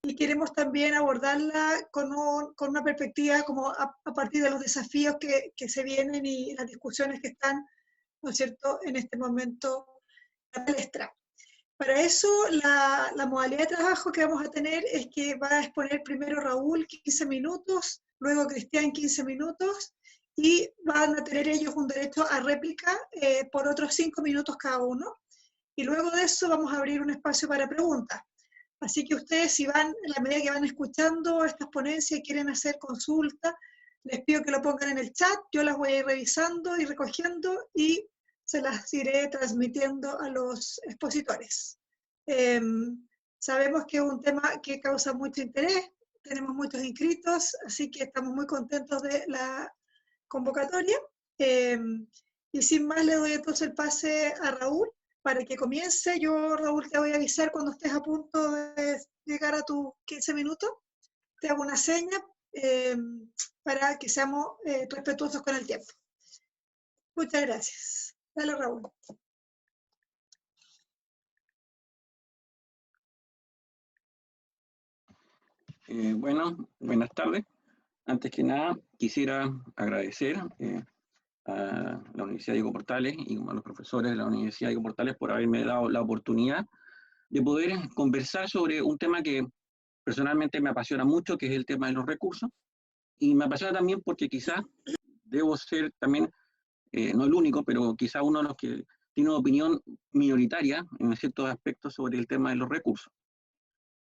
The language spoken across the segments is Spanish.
y queremos también abordarla con una perspectiva como a partir de los desafíos que se vienen y las discusiones que están, ¿no es cierto?, en este momento en la palestra. Para eso, la modalidad de trabajo que vamos a tener es que va a exponer primero Raúl 15 minutos, luego Cristian 15 minutos, y van a tener ellos un derecho a réplica por otros 5 minutos cada uno. Y luego de eso vamos a abrir un espacio para preguntas. Así que ustedes, si van, en la medida que van escuchando estas ponencias y quieren hacer consultas, les pido que lo pongan en el chat, yo las voy a ir revisando y recogiendo y se las iré transmitiendo a los expositores. Sabemos que es un tema que causa mucho interés, tenemos muchos inscritos, así que estamos muy contentos de la convocatoria. Y sin más, le doy entonces el pase a Raúl para que comience. Yo, Raúl, te voy a avisar cuando estés a punto de llegar a tus 15 minutos. Te hago una seña para que seamos respetuosos con el tiempo. Muchas gracias. Dale, Raúl. Bueno, buenas tardes. Antes que nada, quisiera agradecer a la Universidad Diego Portales y a los profesores de la Universidad Diego Portales por haberme dado la oportunidad de poder conversar sobre un tema que personalmente me apasiona mucho, que es el tema de los recursos, y me apasiona también porque quizás debo ser también, no el único, pero quizás uno de los que tiene una opinión minoritaria en ciertos aspectos sobre el tema de los recursos.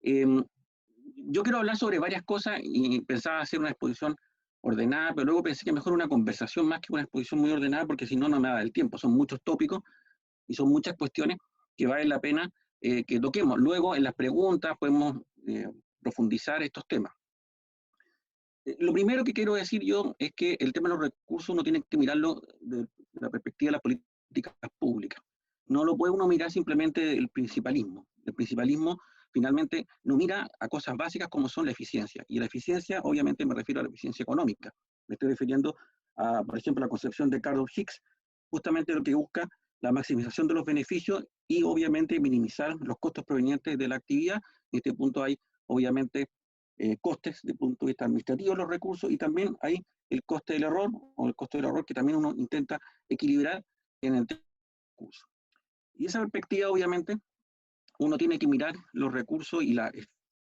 Yo quiero hablar sobre varias cosas y pensaba hacer una exposición ordenada, pero luego pensé que mejor una conversación más que una exposición muy ordenada, porque si no, no me da el tiempo. Son muchos tópicos y son muchas cuestiones que vale la pena que toquemos. Luego, en las preguntas, podemos profundizar estos temas. Lo primero que quiero decir yo es que el tema de los recursos uno tiene que mirarlo desde la perspectiva de las políticas públicas. No lo puede uno mirar simplemente del principalismo. El principalismo finalmente no mira a cosas básicas como son la eficiencia. Y la eficiencia, obviamente, me refiero a la eficiencia económica. Me estoy refiriendo a, por ejemplo, la concepción de Carol Hicks, justamente lo que busca la maximización de los beneficios y, obviamente, minimizar los costos provenientes de la actividad. En este punto hay, obviamente, costes desde el punto de vista administrativo de los recursos y también hay el coste del error o el costo del error que también uno intenta equilibrar en el recurso. Y esa perspectiva, obviamente, uno tiene que mirar los recursos y la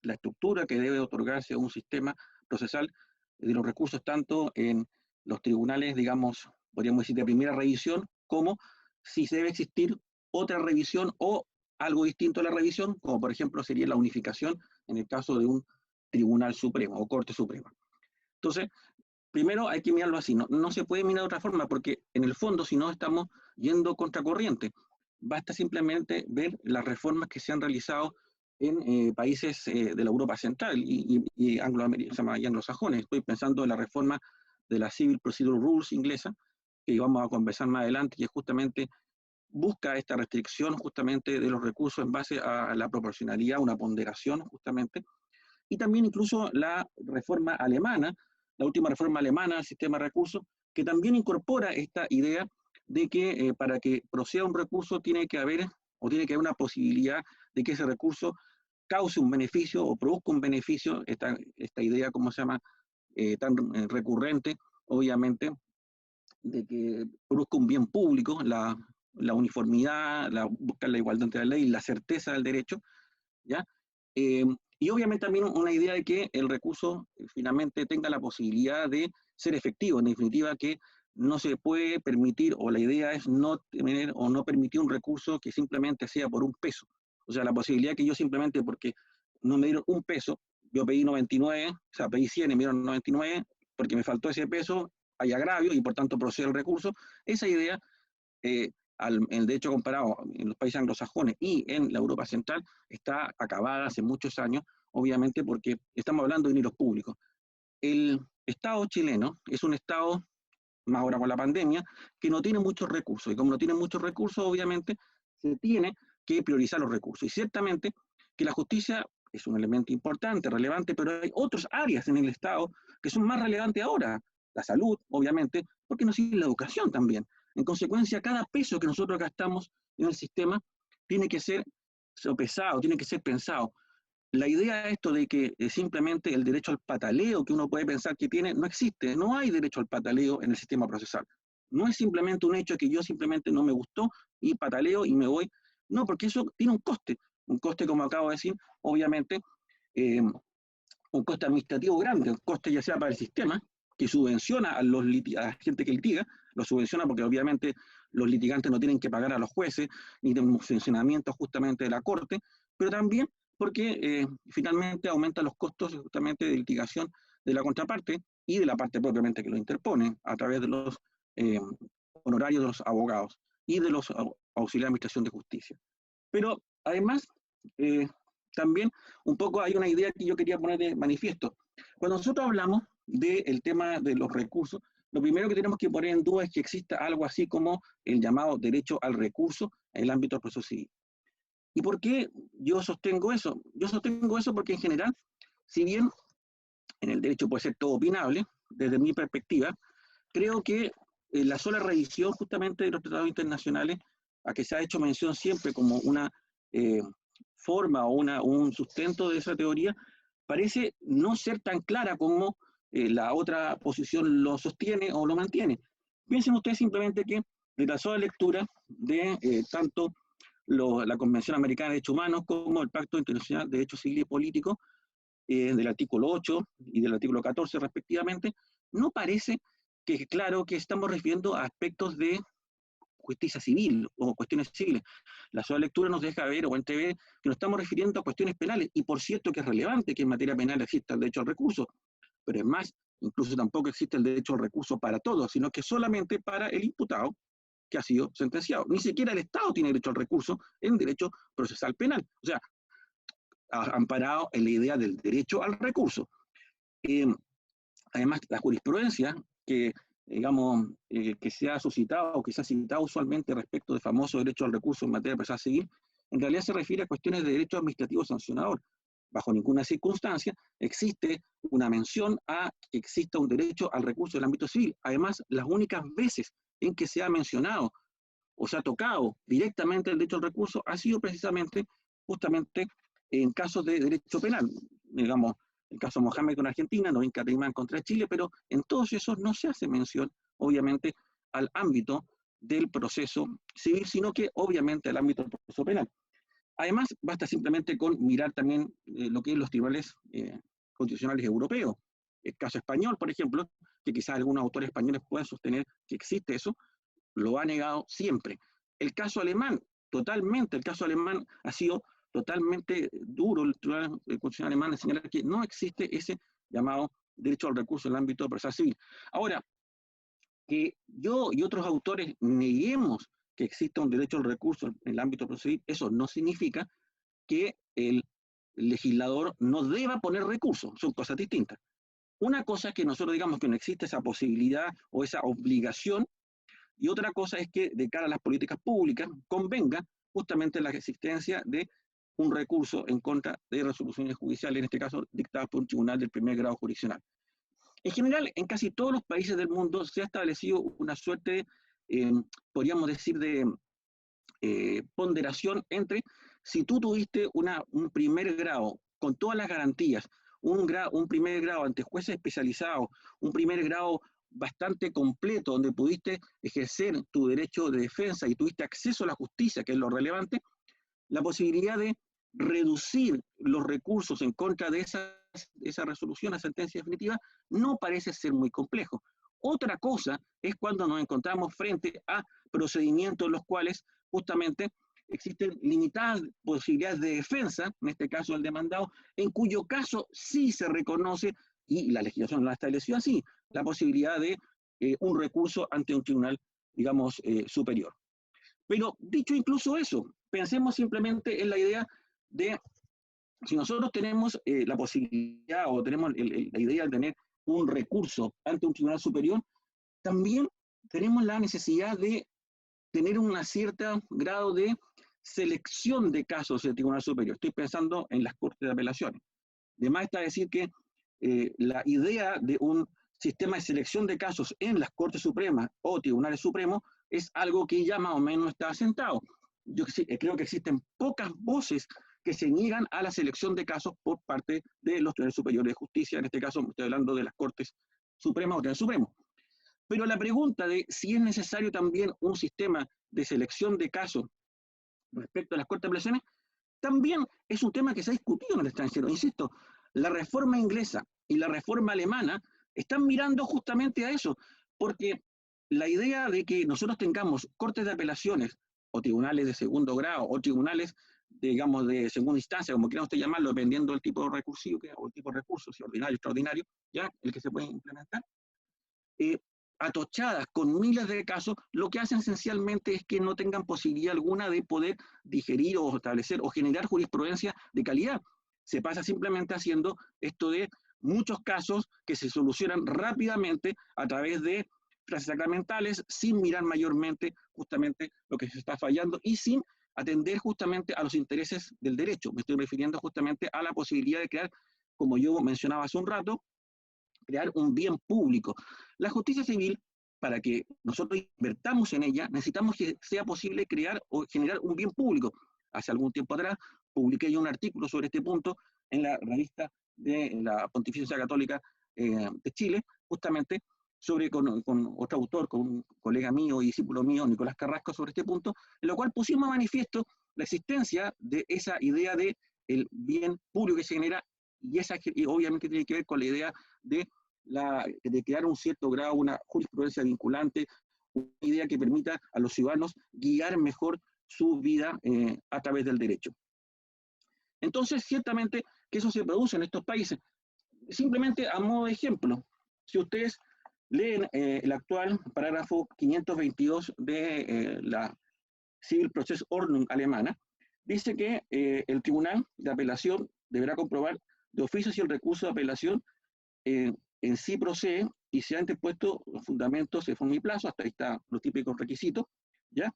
estructura que debe otorgarse a un sistema procesal de los recursos, tanto en los tribunales, digamos, podríamos decir de primera revisión, como si debe existir otra revisión o algo distinto a la revisión, como por ejemplo sería la unificación en el caso de un Tribunal Supremo o Corte Suprema. Entonces, primero hay que mirarlo así, no se puede mirar de otra forma, porque en el fondo, si no, estamos yendo contracorriente. Basta simplemente ver las reformas que se han realizado en países de la Europa Central y anglosajones. Estoy pensando en la reforma de la Civil Procedure Rules inglesa, que vamos a conversar más adelante, que justamente busca esta restricción justamente de los recursos en base a la proporcionalidad, una ponderación justamente, y también incluso la reforma alemana, la última reforma alemana al sistema de recursos, que también incorpora esta idea de que para que proceda un recurso tiene que haber una posibilidad de que ese recurso cause un beneficio o produzca un beneficio, esta idea, ¿cómo se llama?, tan recurrente, obviamente, de que produzca un bien público, la uniformidad, buscar la igualdad ante la ley, la certeza del derecho, ¿ya? Y obviamente también una idea de que el recurso finalmente tenga la posibilidad de ser efectivo, en definitiva que no se puede permitir, o la idea es no tener o no permitir un recurso que simplemente sea por un peso. O sea, la posibilidad que yo simplemente porque no me dieron un peso, yo pedí 99, o sea, pedí 100 y me dieron 99, porque me faltó ese peso, hay agravio y por tanto procede el recurso. Esa idea, el derecho comparado en los países anglosajones y en la Europa Central, está acabada hace muchos años, obviamente porque estamos hablando de dineros públicos. El Estado chileno es un Estado, más ahora con la pandemia, que no tiene muchos recursos, y como no tiene muchos recursos, obviamente, se tiene que priorizar los recursos. Y ciertamente que la justicia es un elemento importante, relevante, pero hay otras áreas en el Estado que son más relevantes ahora. La salud, obviamente, porque nos sigue la educación también. En consecuencia, cada peso que nosotros gastamos en el sistema tiene que ser sopesado, tiene que ser pensado. la idea de esto de que simplemente el derecho al pataleo que uno puede pensar que tiene, no existe. No hay derecho al pataleo en el sistema procesal. No es simplemente un hecho que yo simplemente no me gustó y pataleo y me voy. No, porque eso tiene un coste como acabo de decir, obviamente, un coste administrativo grande, un coste ya sea para el sistema, que subvenciona a la gente que litiga, lo subvenciona porque obviamente los litigantes no tienen que pagar a los jueces, ni de un funcionamiento justamente de la corte, pero también porque finalmente aumenta los costos justamente de litigación de la contraparte y de la parte propiamente que lo interpone a través de los honorarios de los abogados y de los auxiliares de administración de justicia. Pero además, también un poco hay una idea que yo quería poner de manifiesto. Cuando nosotros hablamos del tema de los recursos, lo primero que tenemos que poner en duda es que exista algo así como el llamado derecho al recurso en el ámbito del proceso civil. ¿Y por qué yo sostengo eso? Yo sostengo eso porque en general, si bien en el derecho puede ser todo opinable, desde mi perspectiva, creo que la sola revisión justamente de los tratados internacionales, a que se ha hecho mención siempre como una forma o un sustento de esa teoría, parece no ser tan clara como la otra posición lo sostiene o lo mantiene. Piensen ustedes simplemente que de la sola lectura de tanto la Convención Americana de Derechos Humanos como el Pacto Internacional de Derechos Civiles y Políticos, del artículo 8 y del artículo 14 respectivamente, no parece que, claro, que estamos refiriendo a aspectos de justicia civil o cuestiones civiles. La sola lectura nos deja ver o entrever que nos estamos refiriendo a cuestiones penales, y por cierto que es relevante que en materia penal exista el derecho al recurso, pero es más, incluso tampoco existe el derecho al recurso para todos, sino que solamente para el imputado que ha sido sentenciado. Ni siquiera el Estado tiene derecho al recurso en derecho procesal penal. O sea, amparado en la idea del derecho al recurso. Además, la jurisprudencia que, digamos, que se ha suscitado o que se ha citado usualmente respecto del famoso derecho al recurso en materia procesal civil, en realidad se refiere a cuestiones de derecho administrativo sancionador. Bajo ninguna circunstancia existe una mención a que exista un derecho al recurso del ámbito civil. Además, las únicas veces en que se ha mencionado o se ha tocado directamente el derecho al recurso ha sido precisamente, justamente, en casos de derecho penal. Digamos, el caso Mohamed con Argentina, Novín Caimán contra Chile, pero en todos esos no se hace mención, obviamente, al ámbito del proceso civil, sino que, obviamente, al ámbito del proceso penal. Además, basta simplemente con mirar también lo que es los tribunales constitucionales europeos. El caso español, por ejemplo, que quizás algunos autores españoles puedan sostener que existe eso, lo ha negado siempre. El caso alemán, totalmente, el caso alemán ha sido totalmente duro, el Tribunal Constitucional alemán de señalar que no existe ese llamado derecho al recurso en el ámbito procesal civil. Ahora, que yo y otros autores neguemos que exista un derecho al recurso en el ámbito procesal civil, eso no significa que el legislador no deba poner recursos, son cosas distintas. Una cosa es que nosotros digamos que no existe esa posibilidad o esa obligación, y otra cosa es que de cara a las políticas públicas convenga justamente la existencia de un recurso en contra de resoluciones judiciales, en este caso dictadas por un tribunal del primer grado jurisdiccional. En general, en casi todos los países del mundo se ha establecido una suerte, podríamos decir, de ponderación entre si tú tuviste un primer grado con todas las garantías, un primer grado ante jueces especializados, un primer grado bastante completo donde pudiste ejercer tu derecho de defensa y tuviste acceso a la justicia, que es lo relevante, la posibilidad de reducir los recursos en contra de esa resolución a sentencia definitiva no parece ser muy complejo. Otra cosa es cuando nos encontramos frente a procedimientos en los cuales justamente existen limitadas posibilidades de defensa, en este caso el demandado, en cuyo caso sí se reconoce, y la legislación lo ha establecido así, la posibilidad de un recurso ante un tribunal, digamos, superior. Pero dicho incluso eso, pensemos simplemente en la idea de, si nosotros tenemos la posibilidad o tenemos la idea de tener un recurso ante un tribunal superior, también tenemos la necesidad de tener un cierto grado de selección de casos del Tribunal Superior. Estoy pensando en las Cortes de Apelaciones. Además está decir que la idea de un sistema de selección de casos en las Cortes Supremas o Tribunales Supremos es algo que ya más o menos está asentado. Yo creo que existen pocas voces que se niegan a la selección de casos por parte de los tribunales superiores de justicia, en este caso estoy hablando de las Cortes Supremas o Tribunal Supremo. Pero la pregunta de si es necesario también un sistema de selección de casos respecto a las Cortes de Apelaciones, también es un tema que se ha discutido en el extranjero. Insisto, la reforma inglesa y la reforma alemana están mirando justamente a eso, porque la idea de que nosotros tengamos cortes de apelaciones o tribunales de segundo grado o tribunales, digamos, de segunda instancia, como quiera usted llamarlo, dependiendo del tipo recursivo o el tipo de recurso, si ordinario, extraordinario, ya, el que se puede implementar, atochadas con miles de casos, lo que hacen esencialmente es que no tengan posibilidad alguna de poder digerir o establecer o generar jurisprudencia de calidad. Se pasa simplemente haciendo esto de muchos casos que se solucionan rápidamente a través de frases sacramentales, sin mirar mayormente justamente lo que se está fallando y sin atender justamente a los intereses del derecho. Me estoy refiriendo justamente a la posibilidad de crear, como yo mencionaba hace un rato, crear un bien público. La justicia civil, para que nosotros invertamos en ella, necesitamos que sea posible crear o generar un bien público. Hace algún tiempo atrás publiqué yo un artículo sobre este punto en la revista de la Pontificia Católica de Chile, justamente sobre con otro autor, con un colega mío y discípulo mío, Nicolás Carrasco, sobre este punto, en lo cual pusimos a manifiesto la existencia de esa idea de el bien público que se genera y obviamente tiene que ver con la idea de crear un cierto grado, una jurisprudencia vinculante, una idea que permita a los ciudadanos guiar mejor su vida a través del derecho. Entonces, ciertamente que eso se produce en estos países. Simplemente a modo de ejemplo, si ustedes leen el actual parágrafo 522 de la Civil Prozessordnung alemana, dice que el tribunal de apelación deberá comprobar de oficio si el recurso de apelación en sí procede y se han interpuesto los fundamentos de forma y plazo, hasta ahí están los típicos requisitos, ¿ya?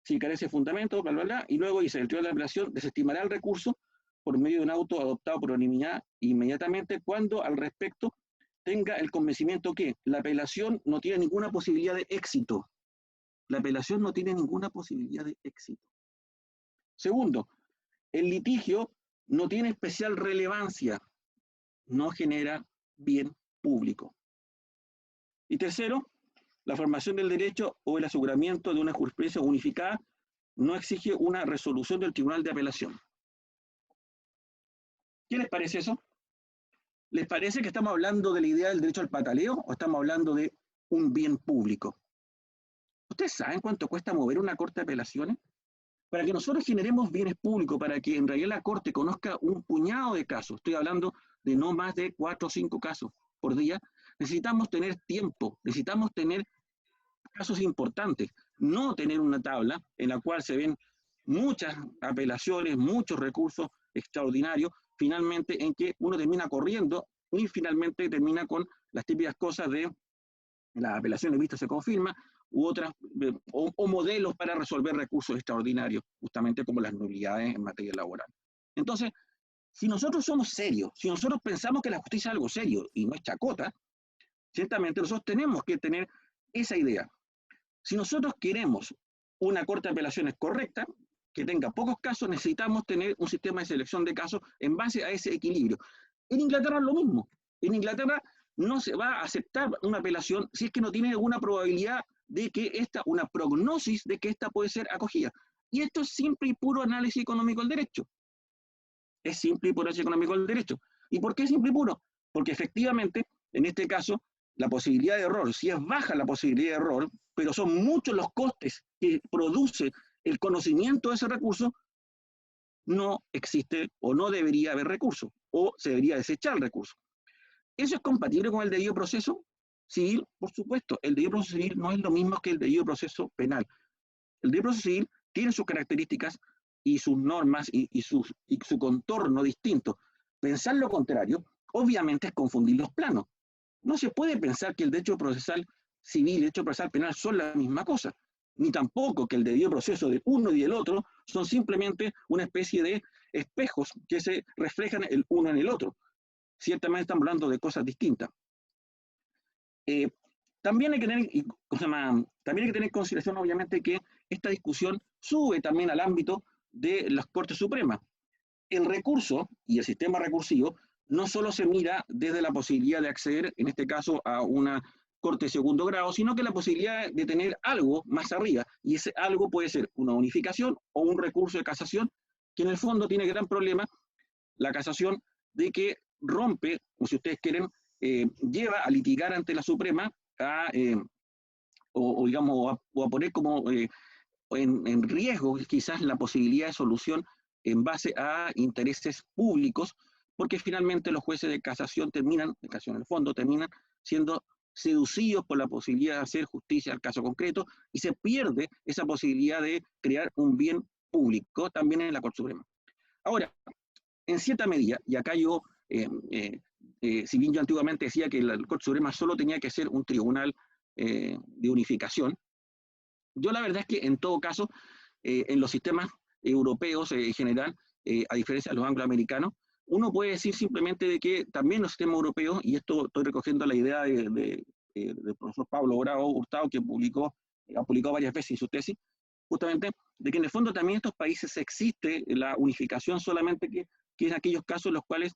Si carece de fundamento, bla, bla, bla, y luego dice, el tribunal de apelación desestimará el recurso por medio de un auto adoptado por unanimidad inmediatamente cuando al respecto tenga el convencimiento que la apelación no tiene ninguna posibilidad de éxito. La apelación no tiene ninguna posibilidad de éxito. Segundo, el litigio no tiene especial relevancia, no genera bien público. Y tercero, la formación del derecho o el aseguramiento de una jurisprudencia unificada no exige una resolución del Tribunal de Apelación. ¿Qué les parece eso? ¿Les parece que estamos hablando de la idea del derecho al pataleo o estamos hablando de un bien público? ¿Ustedes saben cuánto cuesta mover una corte de apelaciones? Para que nosotros generemos bienes públicos, para que en realidad la corte conozca un puñado de casos, estoy hablando de no más de 4 o 5 casos por día, necesitamos tener tiempo, necesitamos tener casos importantes, no tener una tabla en la cual se ven muchas apelaciones, muchos recursos extraordinarios, finalmente en que uno termina corriendo y finalmente termina con las típicas cosas de la apelación de vista se confirma, u otras, o modelos para resolver recursos extraordinarios, justamente como las nulidades en materia laboral. Entonces, si nosotros somos serios, si nosotros pensamos que la justicia es algo serio y no es chacota, ciertamente nosotros tenemos que tener esa idea. Si nosotros queremos una corte de apelaciones correcta, que tenga pocos casos, necesitamos tener un sistema de selección de casos en base a ese equilibrio. En Inglaterra es lo mismo. En Inglaterra no se va a aceptar una apelación si es que no tiene alguna probabilidad de que una prognosis de que esta puede ser acogida. Y esto es simple y puro análisis económico del derecho. Es simple y puro análisis económico del derecho. ¿Y por qué es simple y puro? Porque efectivamente, en este caso, la posibilidad de error, si es baja la posibilidad de error, pero son muchos los costes que produce el conocimiento de ese recurso, no existe o no debería haber recurso, o se debería desechar el recurso. ¿Eso es compatible con el debido proceso civil? Por supuesto, el debido proceso civil no es lo mismo que el debido proceso penal. El debido proceso civil tiene sus características y sus normas y su contorno distinto. Pensar lo contrario, obviamente, es confundir los planos. No se puede pensar que el derecho procesal civil y el derecho procesal penal son la misma cosa, ni tampoco que el debido proceso de uno y el otro son simplemente una especie de espejos que se reflejan el uno en el otro. Ciertamente estamos hablando de cosas distintas. También hay que tener en consideración, obviamente, que esta discusión sube también al ámbito de las Cortes Supremas. el recurso y el sistema recursivo no solo se mira desde la posibilidad de acceder, en este caso, a una corte de segundo grado, sino que la posibilidad de tener algo más arriba, y ese algo puede ser una unificación o un recurso de casación, que en el fondo tiene gran problema la casación de que rompe, o si ustedes quieren, lleva a litigar ante la Suprema digamos, o a poner como en riesgo quizás la posibilidad de solución en base a intereses públicos, porque finalmente los jueces de casación terminan, de casación en el fondo, terminan siendo seducidos por la posibilidad de hacer justicia al caso concreto y se pierde esa posibilidad de crear un bien público también en la Corte Suprema. Ahora, en cierta medida, y acá yo, si bien yo antiguamente decía que la Corte Suprema solo tenía que ser un tribunal de unificación, yo la verdad es que en todo caso, en los sistemas europeos en general, a diferencia de los angloamericanos, uno puede decir simplemente de que también los sistemas europeos, y esto estoy recogiendo la idea del profesor Pablo Bravo Hurtado, que ha publicado varias veces en su tesis, justamente, de que en el fondo también en estos países existe la unificación solamente que en aquellos casos en los cuales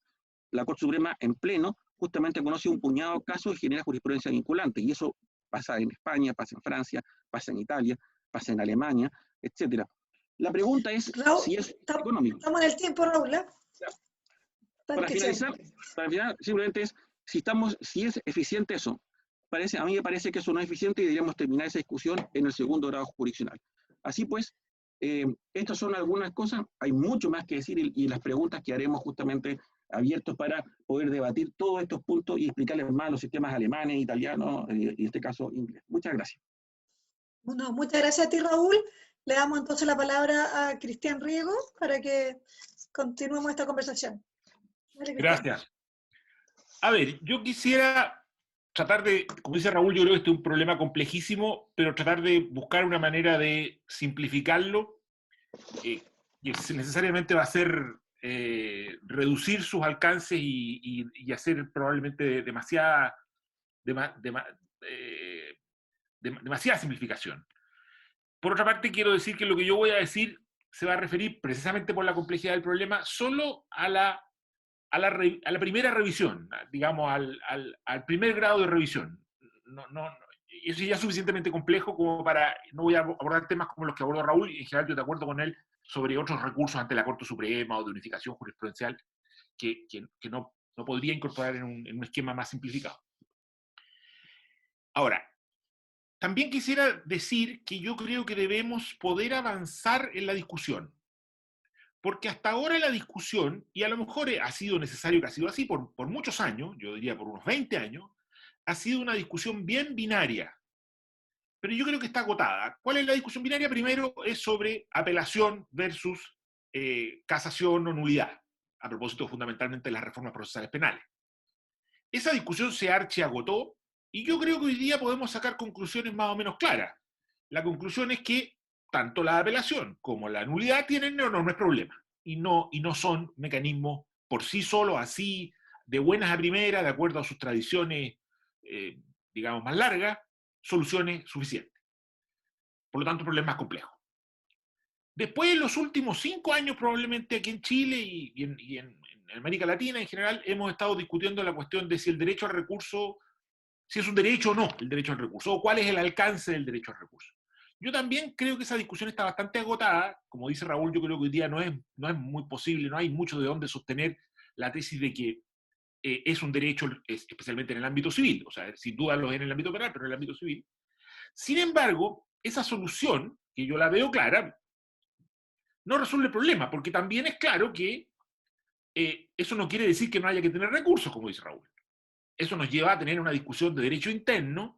la Corte Suprema en pleno justamente conoce un puñado de casos y genera jurisprudencia vinculante, y eso pasa en España, pasa en Francia, pasa en Italia, pasa en Alemania, etc. La pregunta es Raúl, si es económico. Estamos en el tiempo, Raúl. Para finalizar, simplemente es si es eficiente eso. A mí me parece que eso no es eficiente y deberíamos terminar esa discusión en el segundo grado jurisdiccional. Así pues, estas son algunas cosas, hay mucho más que decir y las preguntas que haremos justamente abiertos para poder debatir todos estos puntos y explicarles más los sistemas alemanes, italianos y en este caso inglés. Muchas gracias. Bueno, muchas gracias a ti, Raúl. Le damos entonces la palabra a Cristian Riego para que continuemos esta conversación. Dale, gracias. A ver, yo quisiera tratar de, como dice Raúl, yo creo que este es un problema complejísimo, pero tratar de buscar una manera de simplificarlo, que necesariamente va a ser reducir sus alcances y hacer probablemente demasiada simplificación. Por otra parte, quiero decir que lo que yo voy a decir se va a referir, precisamente por la complejidad del problema, solo a la primera revisión, digamos, al primer grado de revisión. Eso ya es suficientemente complejo como para, no voy a abordar temas como los que abordó Raúl, y en general yo de acuerdo con él sobre otros recursos ante la Corte Suprema o de unificación jurisprudencial que no podría incorporar en un esquema más simplificado. Ahora, también quisiera decir que yo creo que debemos poder avanzar en la discusión, porque hasta ahora la discusión, y a lo mejor ha sido necesario que ha sido así por muchos años, yo diría por unos 20 años, ha sido una discusión bien binaria. Pero yo creo que está agotada. ¿Cuál es la discusión binaria? Primero es sobre apelación versus casación o nulidad, a propósito fundamentalmente de las reformas procesales penales. Esa discusión se archiagotó y yo creo que hoy día podemos sacar conclusiones más o menos claras. La conclusión es que tanto la apelación como la nulidad tienen enormes problemas y no son mecanismos por sí solos, así, de buenas a primeras, de acuerdo a sus tradiciones, digamos, más largas, soluciones suficientes. Por lo tanto, el problema es complejo. Después, en los últimos 5 años, probablemente aquí en Chile y en América Latina en general, hemos estado discutiendo la cuestión de si el derecho al recurso, si es un derecho o no el derecho al recurso, o cuál es el alcance del derecho al recurso. Yo también creo que esa discusión está bastante agotada. Como dice Raúl, yo creo que hoy día no es muy posible, no hay mucho de dónde sostener la tesis de que es un derecho, especialmente en el ámbito civil. O sea, sin duda lo es en el ámbito penal, pero en el ámbito civil. Sin embargo, esa solución, que yo la veo clara, no resuelve el problema, porque también es claro que eso no quiere decir que no haya que tener recursos, como dice Raúl. Eso nos lleva a tener una discusión de derecho interno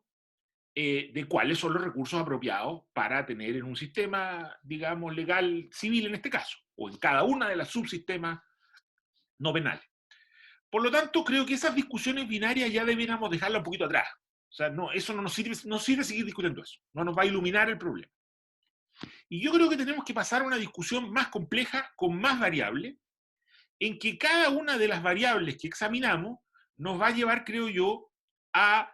de cuáles son los recursos apropiados para tener en un sistema, digamos, legal civil en este caso, o en cada una de las subsistemas no penales. Por lo tanto, creo que esas discusiones binarias ya deberíamos dejarlas un poquito atrás. O sea, eso no nos sirve seguir discutiendo eso. No nos va a iluminar el problema. Y yo creo que tenemos que pasar a una discusión más compleja, con más variables, en que cada una de las variables que examinamos nos va a llevar, creo yo, a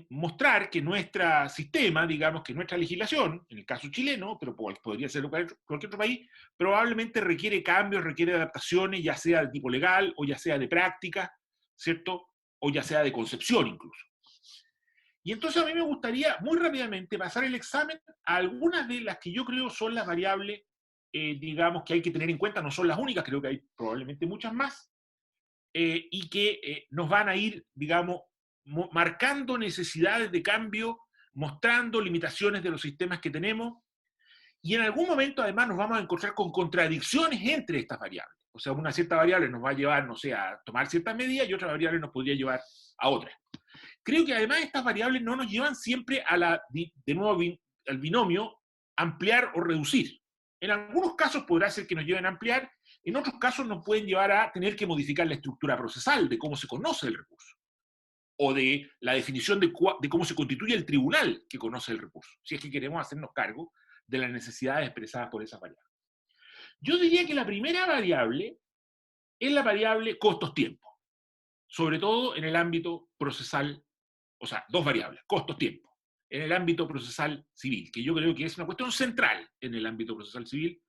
mostrar que nuestro sistema, digamos que nuestra legislación, en el caso chileno, pero podría ser cualquier otro país, probablemente requiere cambios, requiere adaptaciones, ya sea de tipo legal o ya sea de práctica, ¿cierto? O ya sea de concepción incluso. Y entonces a mí me gustaría muy rápidamente pasar el examen a algunas de las que yo creo son las variables, digamos, que hay que tener en cuenta, no son las únicas, creo que hay probablemente muchas más, y que nos van a ir, digamos, marcando necesidades de cambio, mostrando limitaciones de los sistemas que tenemos, y en algún momento además nos vamos a encontrar con contradicciones entre estas variables. O sea, una cierta variable nos va a llevar, no sé, a tomar ciertas medidas y otra variable nos podría llevar a otras. Creo que además estas variables no nos llevan siempre a de nuevo al binomio ampliar o reducir. En algunos casos podrá ser que nos lleven a ampliar, en otros casos nos pueden llevar a tener que modificar la estructura procesal de cómo se conoce el recurso, o de la definición de cómo se constituye el tribunal que conoce el recurso, si es que queremos hacernos cargo de las necesidades expresadas por esas variables. Yo diría que la primera variable es la variable costos-tiempo, sobre todo en el ámbito procesal, o sea, dos variables, costos-tiempo, en el ámbito procesal civil, que yo creo que es una cuestión central en el ámbito procesal civil,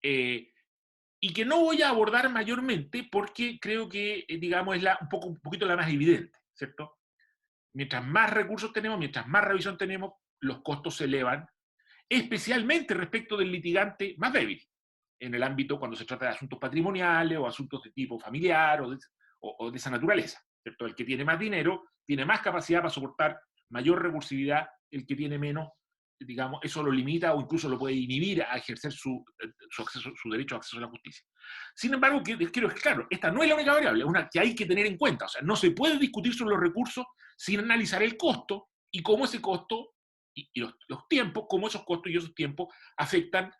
y que no voy a abordar mayormente porque creo que, digamos, es un poquito la más evidente, ¿cierto? Mientras más recursos tenemos, mientras más revisión tenemos, los costos se elevan, especialmente respecto del litigante más débil, en el ámbito cuando se trata de asuntos patrimoniales o asuntos de tipo familiar o de esa naturaleza, ¿cierto? El que tiene más dinero tiene más capacidad para soportar mayor recursividad, el que tiene menos, digamos, eso lo limita o incluso lo puede inhibir a ejercer su derecho a acceso a la justicia. Sin embargo, quiero que claro, esta no es la única variable, es una que hay que tener en cuenta. O sea, no se puede discutir sobre los recursos sin analizar el costo y cómo ese costo y los tiempos, cómo esos costos y esos tiempos afectan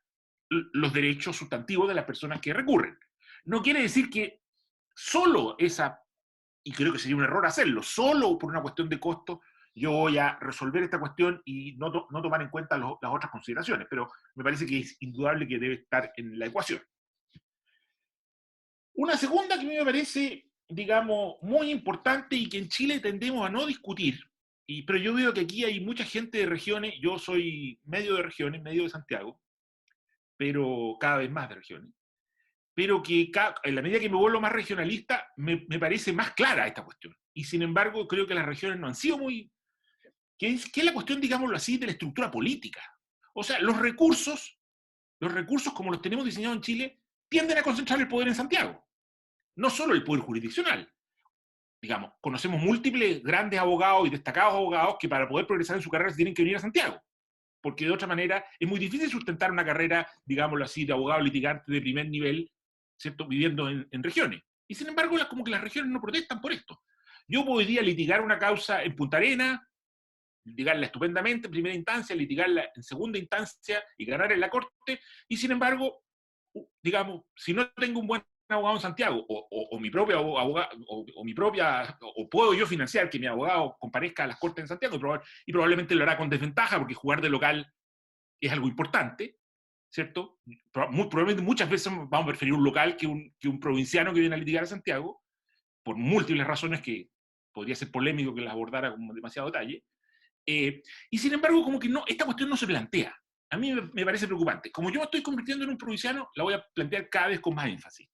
los derechos sustantivos de las personas que recurren. No quiere decir que solo esa, y creo que sería un error hacerlo, solo por una cuestión de costo yo voy a resolver esta cuestión y no tomar en cuenta las otras consideraciones, pero me parece que es indudable que debe estar en la ecuación. Una segunda que a mí me parece, digamos, muy importante y que en Chile tendemos a no discutir, pero yo veo que aquí hay mucha gente de regiones, yo soy medio de regiones, medio de Santiago, pero cada vez más de regiones, pero que en la medida que me vuelvo más regionalista, me parece más clara esta cuestión. Y sin embargo, creo que las regiones no han sido muy... que es la cuestión, digámoslo así, de la estructura política. O sea, los recursos como los tenemos diseñados en Chile, tienden a concentrar el poder en Santiago. No solo el poder jurisdiccional. Digamos, conocemos múltiples grandes abogados y destacados abogados que para poder progresar en su carrera se tienen que venir a Santiago. Porque de otra manera es muy difícil sustentar una carrera, digámoslo así, de abogado litigante de primer nivel, ¿cierto? Viviendo en regiones. Y sin embargo, como que las regiones no protestan por esto. Yo podría litigar una causa en Punta Arenas, litigarla estupendamente en primera instancia, litigarla en segunda instancia y ganar en la corte, y sin embargo, digamos, si no tengo un buen abogado en Santiago, o mi propio abogado, o puedo yo financiar que mi abogado comparezca a las cortes en Santiago, y probablemente lo hará con desventaja, porque jugar de local es algo importante, ¿cierto? Muy probablemente muchas veces vamos a preferir un local que un provinciano que viene a litigar a Santiago, por múltiples razones que podría ser polémico que las abordara con demasiado detalle, y sin embargo, como que no, esta cuestión no se plantea. A mí me parece preocupante. Como yo me estoy convirtiendo en un provinciano, la voy a plantear cada vez con más énfasis.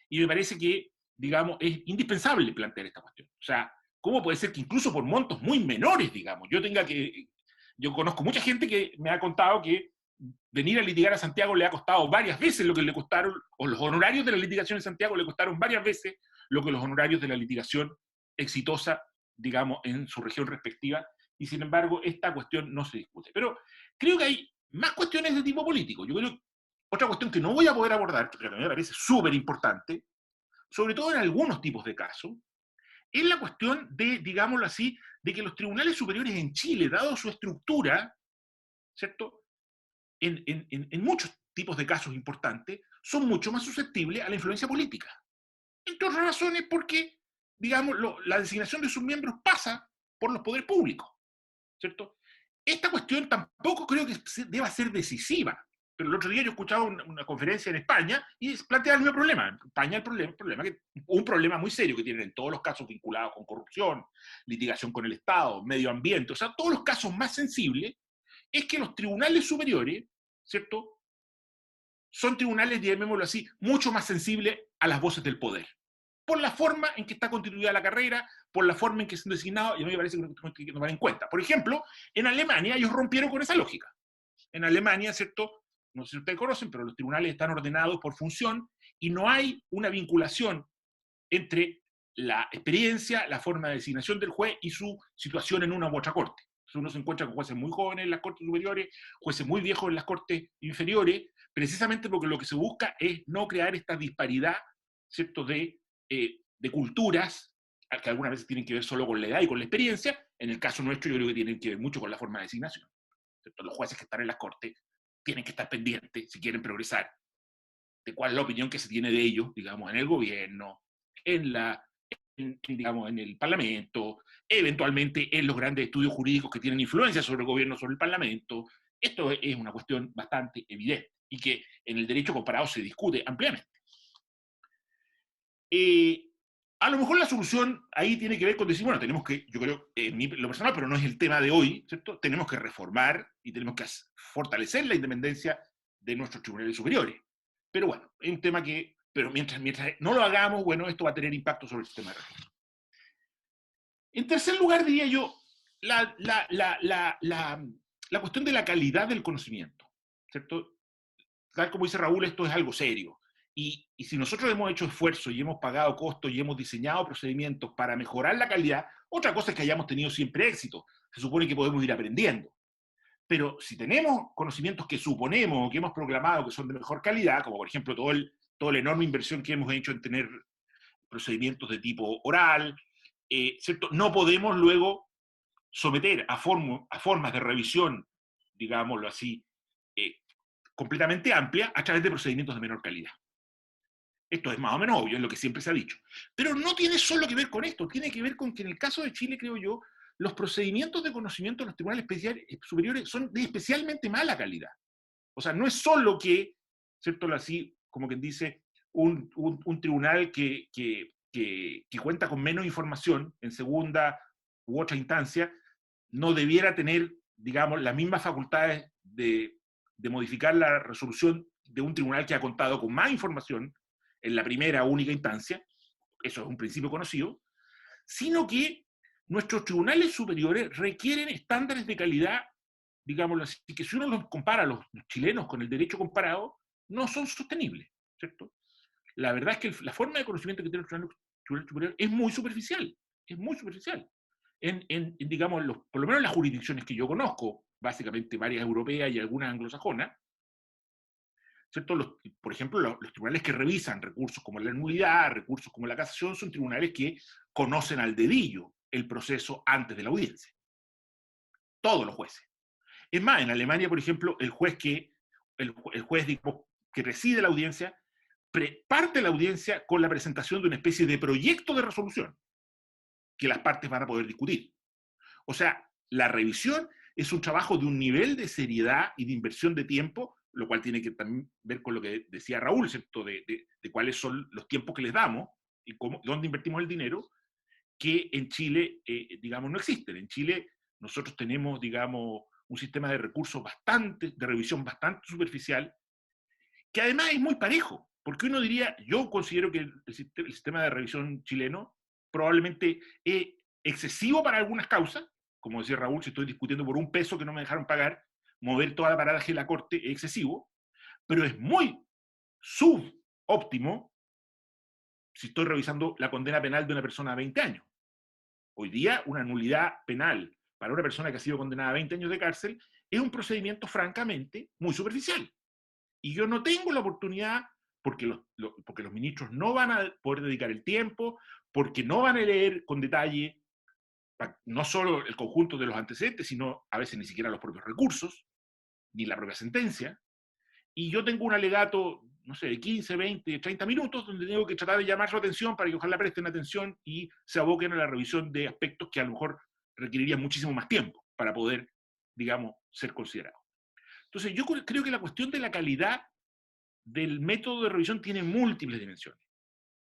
Y me parece que, digamos, es indispensable plantear esta cuestión. O sea, ¿cómo puede ser que incluso por montos muy menores, digamos, yo conozco mucha gente que me ha contado que venir a litigar a Santiago le ha costado varias veces lo que le costaron, o los honorarios de la litigación en Santiago le costaron varias veces lo que los honorarios de la litigación exitosa, digamos, en su región respectiva, y sin embargo esta cuestión no se discute. Pero creo que hay más cuestiones de tipo político. Yo creo que otra cuestión que no voy a poder abordar, pero que me parece súper importante, sobre todo en algunos tipos de casos, es la cuestión de, digámoslo así, de que los tribunales superiores en Chile, dado su estructura, ¿cierto?, en muchos tipos de casos importantes, son mucho más susceptibles a la influencia política. Entre otras razones porque, digamos, la designación de sus miembros pasa por los poderes públicos, ¿cierto? Esta cuestión tampoco creo que deba ser decisiva. Pero el otro día yo escuchaba una conferencia en España y plantea el mismo problema. En España un problema muy serio que tienen en todos los casos vinculados con corrupción, litigación con el Estado, medio ambiente, o sea, todos los casos más sensibles, es que los tribunales superiores, ¿cierto?, son tribunales, llamémoslo así, mucho más sensibles a las voces del poder. Por la forma en que está constituida la carrera, por la forma en que son designados, y a mí me parece que no hay que tomar en cuenta. Por ejemplo, en Alemania ellos rompieron con esa lógica. En Alemania, ¿cierto?, no sé si ustedes conocen, pero los tribunales están ordenados por función y no hay una vinculación entre la experiencia, la forma de designación del juez y su situación en una u otra corte. Entonces uno se encuentra con jueces muy jóvenes en las cortes superiores, jueces muy viejos en las cortes inferiores, precisamente porque lo que se busca es no crear esta disparidad, ¿cierto?, de culturas, que algunas veces tienen que ver solo con la edad y con la experiencia. En el caso nuestro yo creo que tienen que ver mucho con la forma de designación, ¿cierto? Los jueces que están en las cortes tienen que estar pendientes, si quieren progresar, de cuál es la opinión que se tiene de ellos, digamos, en el gobierno, digamos, en el Parlamento, eventualmente en los grandes estudios jurídicos que tienen influencia sobre el gobierno, sobre el Parlamento. Esto es una cuestión bastante evidente y que en el derecho comparado se discute ampliamente. A lo mejor la solución ahí tiene que ver con decir, bueno, tenemos que, yo creo, en lo personal, pero no es el tema de hoy, ¿cierto?, tenemos que reformar y tenemos que fortalecer la independencia de nuestros tribunales superiores. Pero bueno, es un tema que, pero mientras no lo hagamos, bueno, esto va a tener impacto sobre el sistema de régimen. En tercer lugar, diría yo, la cuestión de la calidad del conocimiento, ¿cierto? Tal como dice Raúl, esto es algo serio. Y si nosotros hemos hecho esfuerzo y hemos pagado costos y hemos diseñado procedimientos para mejorar la calidad, otra cosa es que hayamos tenido siempre éxito. Se supone que podemos ir aprendiendo. Pero si tenemos conocimientos que suponemos o que hemos proclamado que son de mejor calidad, como por ejemplo toda la enorme inversión que hemos hecho en tener procedimientos de tipo oral, ¿cierto?, no podemos luego someter a formas de revisión, digámoslo así, completamente amplia a través de procedimientos de menor calidad. Esto es más o menos obvio, es lo que siempre se ha dicho. Pero no tiene solo que ver con esto, tiene que ver con que en el caso de Chile, creo yo, los procedimientos de conocimiento de los tribunales superiores son de especialmente mala calidad. O sea, no es solo que, ¿cierto?, así, como quien dice, un tribunal que cuenta con menos información en segunda u otra instancia, no debiera tener, digamos, las mismas facultades de modificar la resolución de un tribunal que ha contado con más información en la primera única instancia, eso es un principio conocido, sino que nuestros tribunales superiores requieren estándares de calidad, digámoslo así, que si uno los compara, los chilenos, con el derecho comparado, no son sostenibles, ¿cierto? La verdad es que la forma de conocimiento que tienen los tribunales superiores es muy superficial, es muy superficial. Digamos, por lo menos en las jurisdicciones que yo conozco, básicamente varias europeas y algunas anglosajonas, ¿cierto? Por ejemplo, los tribunales que revisan recursos como la nulidad, recursos como la casación, son tribunales que conocen al dedillo el proceso antes de la audiencia. Todos los jueces. Es más, en Alemania, por ejemplo, el juez, digamos, que preside la audiencia parte la audiencia con la presentación de una especie de proyecto de resolución que las partes van a poder discutir. O sea, la revisión es un trabajo de un nivel de seriedad y de inversión de tiempo, lo cual tiene que también ver con lo que decía Raúl, ¿cierto?, de cuáles son los tiempos que les damos y dónde invertimos el dinero, que en Chile, digamos, no existen. En Chile nosotros tenemos, digamos, un sistema de recursos de revisión bastante superficial, que además es muy parejo, porque uno diría, yo considero que el sistema de revisión chileno probablemente es excesivo para algunas causas, como decía Raúl, si estoy discutiendo por $1 que no me dejaron pagar, mover toda la parada de la corte es excesivo, pero es muy subóptimo si estoy revisando la condena penal de una persona a 20 años. Hoy día, una nulidad penal para una persona que ha sido condenada a 20 años de cárcel es un procedimiento francamente muy superficial. Y yo no tengo la oportunidad, porque los ministros no van a poder dedicar el tiempo, porque no van a leer con detalle no solo el conjunto de los antecedentes, sino a veces ni siquiera los propios recursos, ni la propia sentencia. Y yo tengo un alegato, no sé, de 15, 20, 30 minutos, donde tengo que tratar de llamar su atención para que ojalá presten atención y se aboquen a la revisión de aspectos que a lo mejor requerirían muchísimo más tiempo para poder, digamos, ser considerados. Entonces, yo creo que la cuestión de la calidad del método de revisión tiene múltiples dimensiones.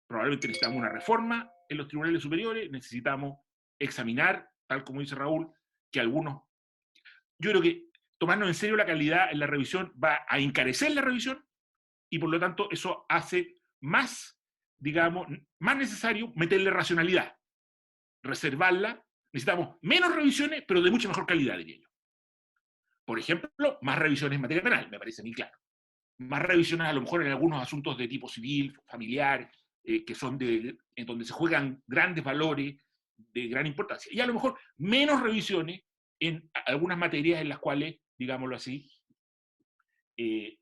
Probablemente necesitamos una reforma en los tribunales superiores, necesitamos examinar, tal como dice Raúl, que algunos... Yo creo que tomarnos en serio la calidad en la revisión va a encarecer la revisión y por lo tanto eso hace más, digamos, más necesario meterle racionalidad, reservarla. Necesitamos menos revisiones, pero de mucha mejor calidad, diría yo. Por ejemplo, más revisiones en materia penal, me parece muy claro. Más revisiones a lo mejor en algunos asuntos de tipo civil, familiar, que son en donde se juegan grandes valores de gran importancia. Y a lo mejor menos revisiones en algunas materias en las cuales, digámoslo así,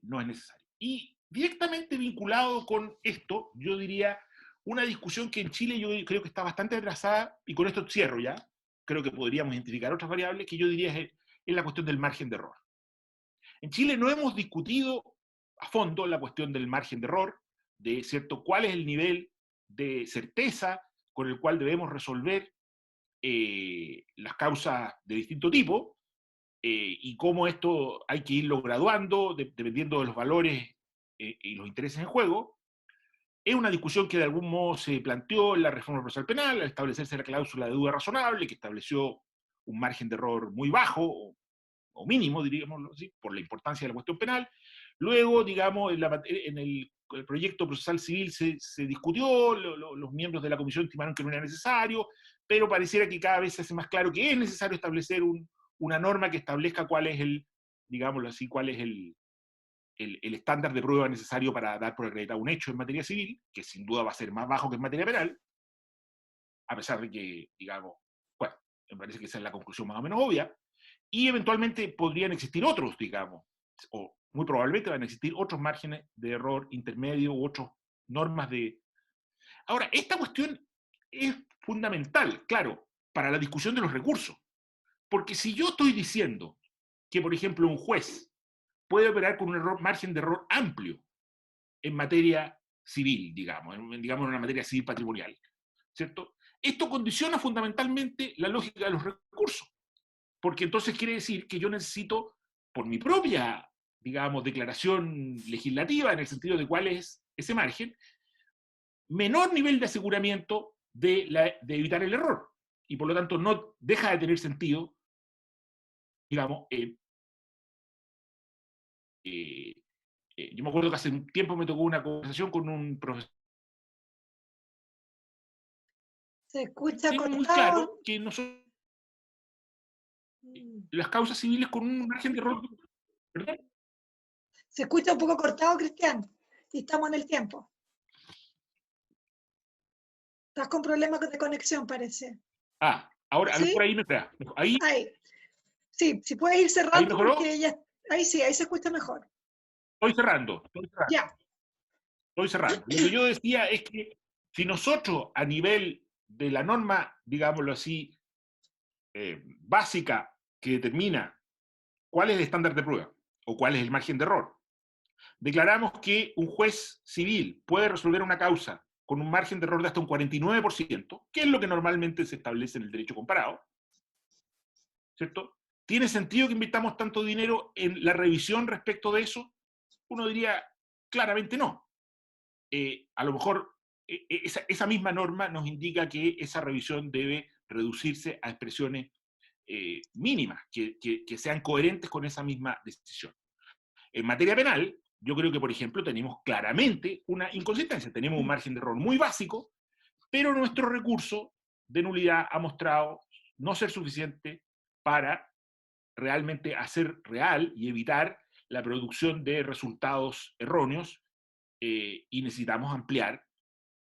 no es necesario. Y directamente vinculado con esto, yo diría una discusión que en Chile yo creo que está bastante atrasada, y con esto cierro ya, creo que podríamos identificar otras variables, que yo diría es la cuestión del margen de error. En Chile no hemos discutido a fondo la cuestión del margen de error, de cierto cuál es el nivel de certeza con el cual debemos resolver las causas de distinto tipo, y cómo esto hay que irlo graduando dependiendo de los valores y los intereses en juego. Es una discusión que de algún modo se planteó en la reforma procesal penal al establecerse la cláusula de duda razonable, que estableció un margen de error muy bajo, o mínimo, diríamos así, por la importancia de la cuestión penal. Luego, digamos, en el proyecto procesal civil se discutió, los miembros de la comisión estimaron que no era necesario, pero pareciera que cada vez se hace más claro que es necesario establecer una norma que establezca cuál es el, digámoslo así, cuál es el estándar de prueba necesario para dar por acreditado un hecho en materia civil, que sin duda va a ser más bajo que en materia penal, a pesar de que, digamos, bueno, me parece que esa es la conclusión más o menos obvia, y eventualmente podrían existir otros, digamos, o muy probablemente van a existir otros márgenes de error intermedio u otras normas de... Ahora, esta cuestión es fundamental, claro, para la discusión de los recursos, porque si yo estoy diciendo que, por ejemplo, un juez puede operar con un margen de error amplio en materia civil, digamos en una materia civil patrimonial, ¿cierto? Esto condiciona fundamentalmente la lógica de los recursos, porque entonces quiere decir que yo necesito, por mi propia, digamos, declaración legislativa, en el sentido de cuál es ese margen, menor nivel de aseguramiento de evitar el error, y por lo tanto no deja de tener sentido, digamos, yo me acuerdo que hace un tiempo me tocó una conversación con un profesor. Se escucha Tengo muy cortado. claro que nosotros las causas civiles con un margen de error. ¿Perdón? Se escucha un poco cortado, Cristian, y estamos en el tiempo. Estás con problemas de conexión, parece. Ahora, ¿Sí? por ahí me espera. Ahí. Sí, si puedes ir cerrando. ¿Ahí mejoró? Porque ya, ahí sí, ahí se escucha mejor. Estoy cerrando. Ya. Estoy cerrando. Lo que yo decía es que si nosotros a nivel de la norma, digámoslo así, básica que determina cuál es el estándar de prueba o cuál es el margen de error, declaramos que un juez civil puede resolver una causa con un margen de error de hasta un 49%, que es lo que normalmente se establece en el derecho comparado, ¿cierto? ¿Tiene sentido que invirtamos tanto dinero en la revisión respecto de eso? Uno diría, claramente no. A lo mejor esa misma norma nos indica que esa revisión debe reducirse a expresiones mínimas, que sean coherentes con esa misma decisión. En materia penal, yo creo que, por ejemplo, tenemos claramente una inconsistencia. Tenemos un margen de error muy básico, pero nuestro recurso de nulidad ha mostrado no ser suficiente para realmente hacer real y evitar la producción de resultados erróneos, y necesitamos ampliar.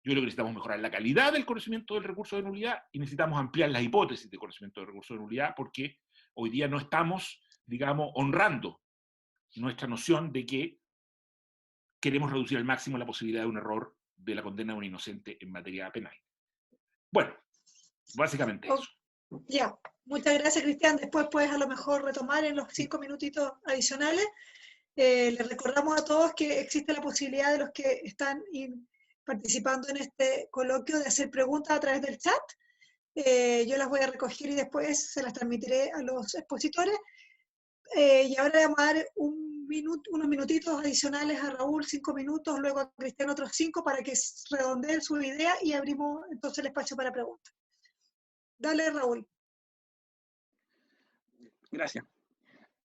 Yo creo que necesitamos mejorar la calidad del conocimiento del recurso de nulidad y necesitamos ampliar las hipótesis de conocimiento del recurso de nulidad, porque hoy día no estamos, digamos, honrando nuestra noción de que queremos reducir al máximo la posibilidad de un error de la condena de un inocente en materia penal. Bueno, básicamente eso. Ya, muchas gracias, Cristian. Después puedes a lo mejor retomar en los 5 minutitos adicionales. Les recordamos a todos que existe la posibilidad de los que están participando en este coloquio de hacer preguntas a través del chat. Yo las voy a recoger y después se las transmitiré a los expositores. Y ahora vamos a dar un unos minutitos adicionales a Raúl, 5 minutos, luego a Cristian otros 5 para que redondeen su idea y abrimos entonces el espacio para preguntas. Dale, Raúl. Gracias.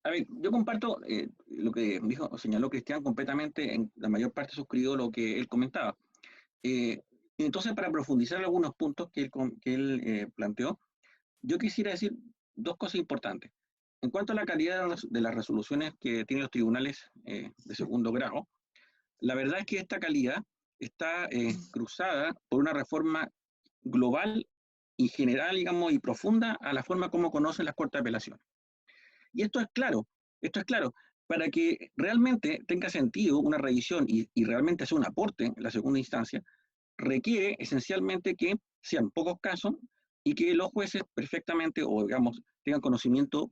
A ver, yo comparto lo que dijo o señaló Cristian completamente, en la mayor parte suscribo lo que él comentaba. Entonces, para profundizar en algunos puntos que él planteó, yo quisiera decir dos cosas importantes. En cuanto a la calidad de las resoluciones que tienen los tribunales de segundo grado, la verdad es que esta calidad está cruzada por una reforma global y general, digamos, y profunda a la forma como conocen las cortes de apelación. Y esto es claro, para que realmente tenga sentido una revisión y realmente sea un aporte en la segunda instancia, requiere esencialmente que sean pocos casos y que los jueces perfectamente, o digamos, tengan conocimiento,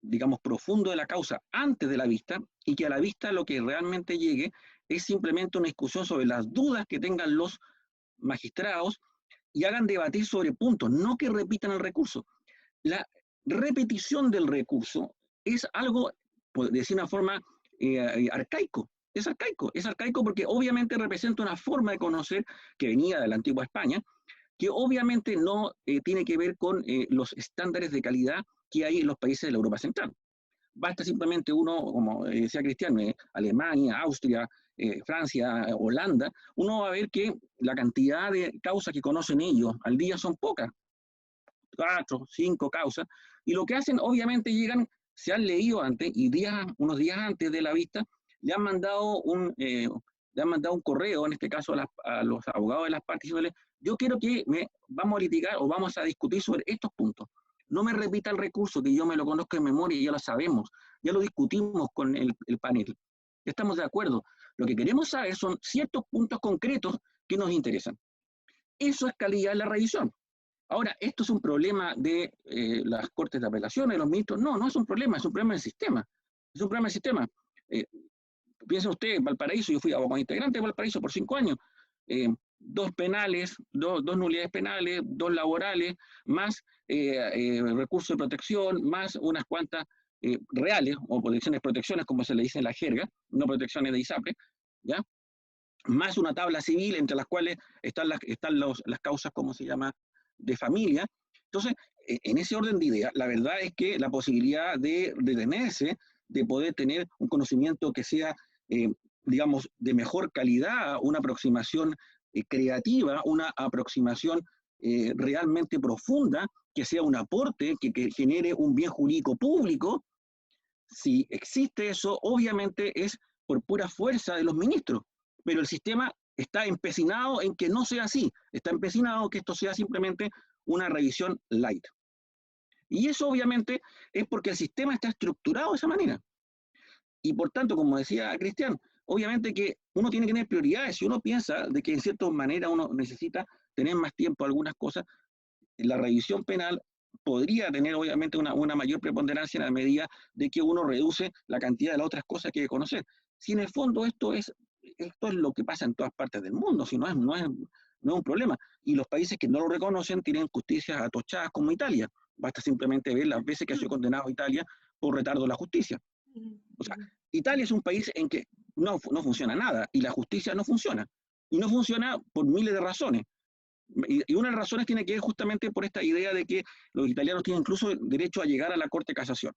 digamos, profundo de la causa antes de la vista, y que a la vista lo que realmente llegue es simplemente una discusión sobre las dudas que tengan los magistrados y hagan debatir sobre puntos, no que repitan el recurso. La repetición del recurso es algo, por decir una forma, arcaico. Es arcaico porque obviamente representa una forma de conocer que venía de la antigua España, que obviamente no tiene que ver con los estándares de calidad que hay en los países de la Europa Central. Basta simplemente uno, como decía Cristian, Alemania, Austria, Francia, Holanda, uno va a ver que la cantidad de causas que conocen ellos al día son pocas, 4, 5 causas, y lo que hacen, obviamente llegan, se han leído antes, y unos días antes de la vista, le han mandado un correo, en este caso a los abogados de las partes, diciéndole, yo quiero que vamos a litigar o vamos a discutir sobre estos puntos. No me repita el recurso, que yo me lo conozco en memoria y ya lo sabemos, ya lo discutimos con el panel. Estamos de acuerdo. Lo que queremos saber son ciertos puntos concretos que nos interesan. Eso es calidad de la revisión. Ahora, ¿esto es un problema de las cortes de apelaciones, de los ministros? No, no es un problema del sistema. Es un problema del sistema. Piensen ustedes, Valparaíso, yo fui abogado integrante de Valparaíso por 5 años. 2 penales, dos nulidades penales, 2 laborales, más recursos de protección, más unas cuantas reales, o protecciones, como se le dice en la jerga, no protecciones de ISAPRE, ¿ya? Más una tabla civil, entre las cuales están las causas, ¿cómo se llama?, de familia. Entonces, en ese orden de ideas, la verdad es que la posibilidad de detenerse, de poder tener un conocimiento que sea, digamos, de mejor calidad, una aproximación creativa, una aproximación realmente profunda, que sea un aporte, que genere un bien jurídico público, si existe eso, obviamente es por pura fuerza de los ministros, pero el sistema está empecinado en que no sea así, está empecinado en que esto sea simplemente una revisión light. Y eso obviamente es porque el sistema está estructurado de esa manera. Y por tanto, como decía Cristian, obviamente que uno tiene que tener prioridades. Si uno piensa de que en cierta manera uno necesita tener más tiempo algunas cosas, la revisión penal podría tener obviamente una mayor preponderancia en la medida de que uno reduce la cantidad de las otras cosas que hay que conocer. Si en el fondo esto es lo que pasa en todas partes del mundo, si no es un problema. Y los países que no lo reconocen tienen justicias atochadas como Italia. Basta simplemente ver las veces que ha sido condenado Italia por retardo de la justicia. O sea, Italia es un país en que no funciona nada y la justicia no funciona. Y no funciona por miles de razones. Y una de las razones tiene que ver justamente por esta idea de que los italianos tienen incluso derecho a llegar a la Corte de Casación.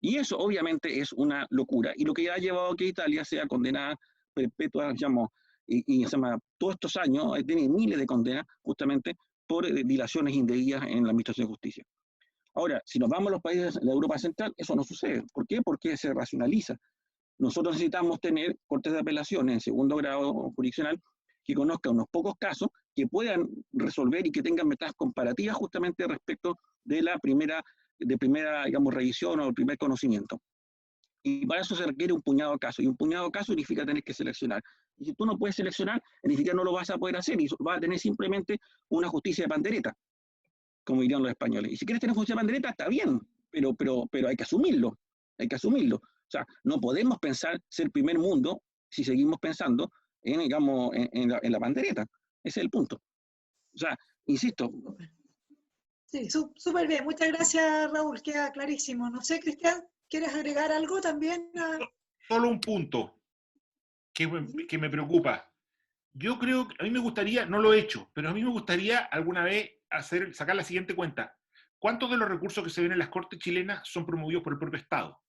Y eso obviamente es una locura. Y lo que ha llevado a que Italia sea condenada perpetua, digamos, y todos estos años tiene miles de condenas justamente por dilaciones indebidas en la Administración de Justicia. Ahora, si nos vamos a los países de la Europa Central, eso no sucede. ¿Por qué? Porque se racionaliza. Nosotros necesitamos tener cortes de apelaciones en segundo grado jurisdiccional que conozcan unos pocos casos, que puedan resolver y que tengan metas comparativas justamente respecto de la primera, digamos, revisión o el primer conocimiento. Y para eso se requiere un puñado de casos, y un puñado de casos significa tener que seleccionar. Y si tú no puedes seleccionar, ni siquiera no lo vas a poder hacer, y vas a tener simplemente una justicia de pandereta, como dirían los españoles. Y si quieres tener justicia de pandereta, está bien, pero hay que asumirlo, O sea, no podemos pensar ser primer mundo si seguimos pensando digamos, en la pandereta. Ese es el punto. O sea, insisto, Sí, súper bien. Muchas gracias, Raúl. Queda clarísimo. No sé, Cristian, ¿quieres agregar algo también? Solo un punto que me preocupa. Yo creo que a mí me gustaría, no lo he hecho, pero a mí me gustaría alguna vez sacar la siguiente cuenta. ¿Cuántos de los recursos que se ven en las cortes chilenas son promovidos por el propio Estado?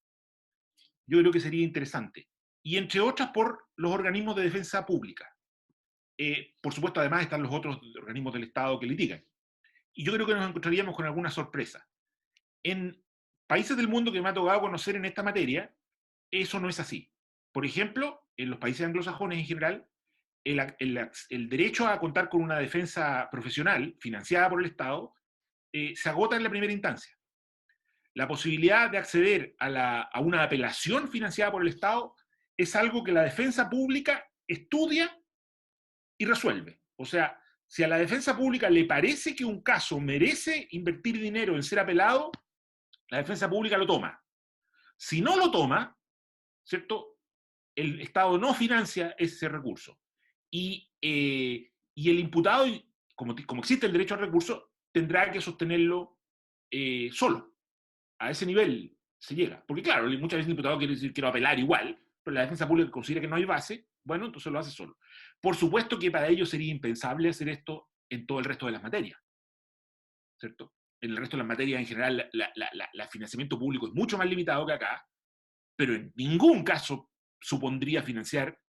Yo creo que sería interesante. Y entre otras por los organismos de defensa pública. Por supuesto, además están los otros organismos del Estado que litigan. Y yo creo que nos encontraríamos con alguna sorpresa. En países del mundo que me ha tocado conocer en esta materia, eso no es así. Por ejemplo, en los países anglosajones en general, el derecho a contar con una defensa profesional financiada por el Estado se agota en la primera instancia. La posibilidad de acceder a una apelación financiada por el Estado es algo que la defensa pública estudia y resuelve. O sea, si a la defensa pública le parece que un caso merece invertir dinero en ser apelado, la defensa pública lo toma. Si no lo toma, ¿cierto? El Estado no financia ese recurso. Y el imputado, como existe el derecho al recurso, tendrá que sostenerlo solo. A ese nivel se llega. Porque claro, muchas veces el imputado quiere decir quiero apelar igual, pero la defensa pública considera que no hay base, bueno, entonces lo hace solo. Por supuesto que para ellos sería impensable hacer esto en todo el resto de las materias, ¿cierto? En el resto de las materias en general el financiamiento público es mucho más limitado que acá, pero en ningún caso supondría financiar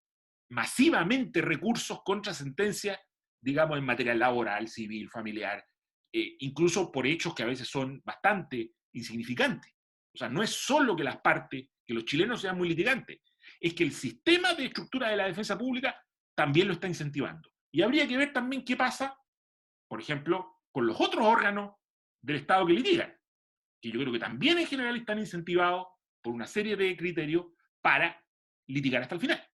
masivamente recursos contra sentencias, digamos, en materia laboral, civil, familiar, incluso por hechos que a veces son bastante insignificantes. O sea, no es solo que las partes, que los chilenos sean muy litigantes, es que el sistema de estructura de la defensa pública también lo está incentivando. Y habría que ver también qué pasa, por ejemplo, con los otros órganos del Estado que litigan, que yo creo que también en general están incentivados por una serie de criterios para litigar hasta el final.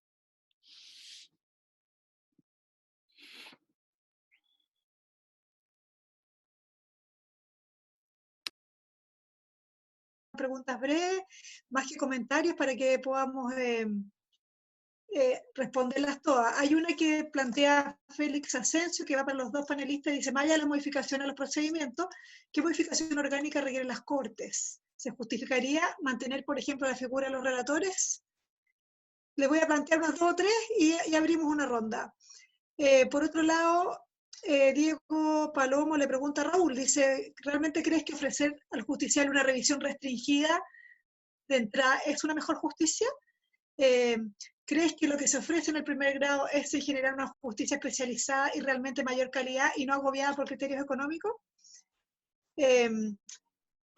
Preguntas breves, más que comentarios, para que podamos responderlas todas. Hay una que plantea Félix Asensio, que va para los dos panelistas, dice, más allá de la modificación a los procedimientos, ¿qué modificación orgánica requieren las Cortes? ¿Se justificaría mantener, por ejemplo, la figura de los relatores? Les voy a plantear unas dos o tres y abrimos una ronda. Por otro lado, Diego Palomo le pregunta a Raúl, dice, ¿realmente crees que ofrecer al justicial una revisión restringida de entrada es una mejor justicia? ¿Crees que lo que se ofrece en el primer grado es generar una justicia especializada y realmente mayor calidad y no agobiada por criterios económicos?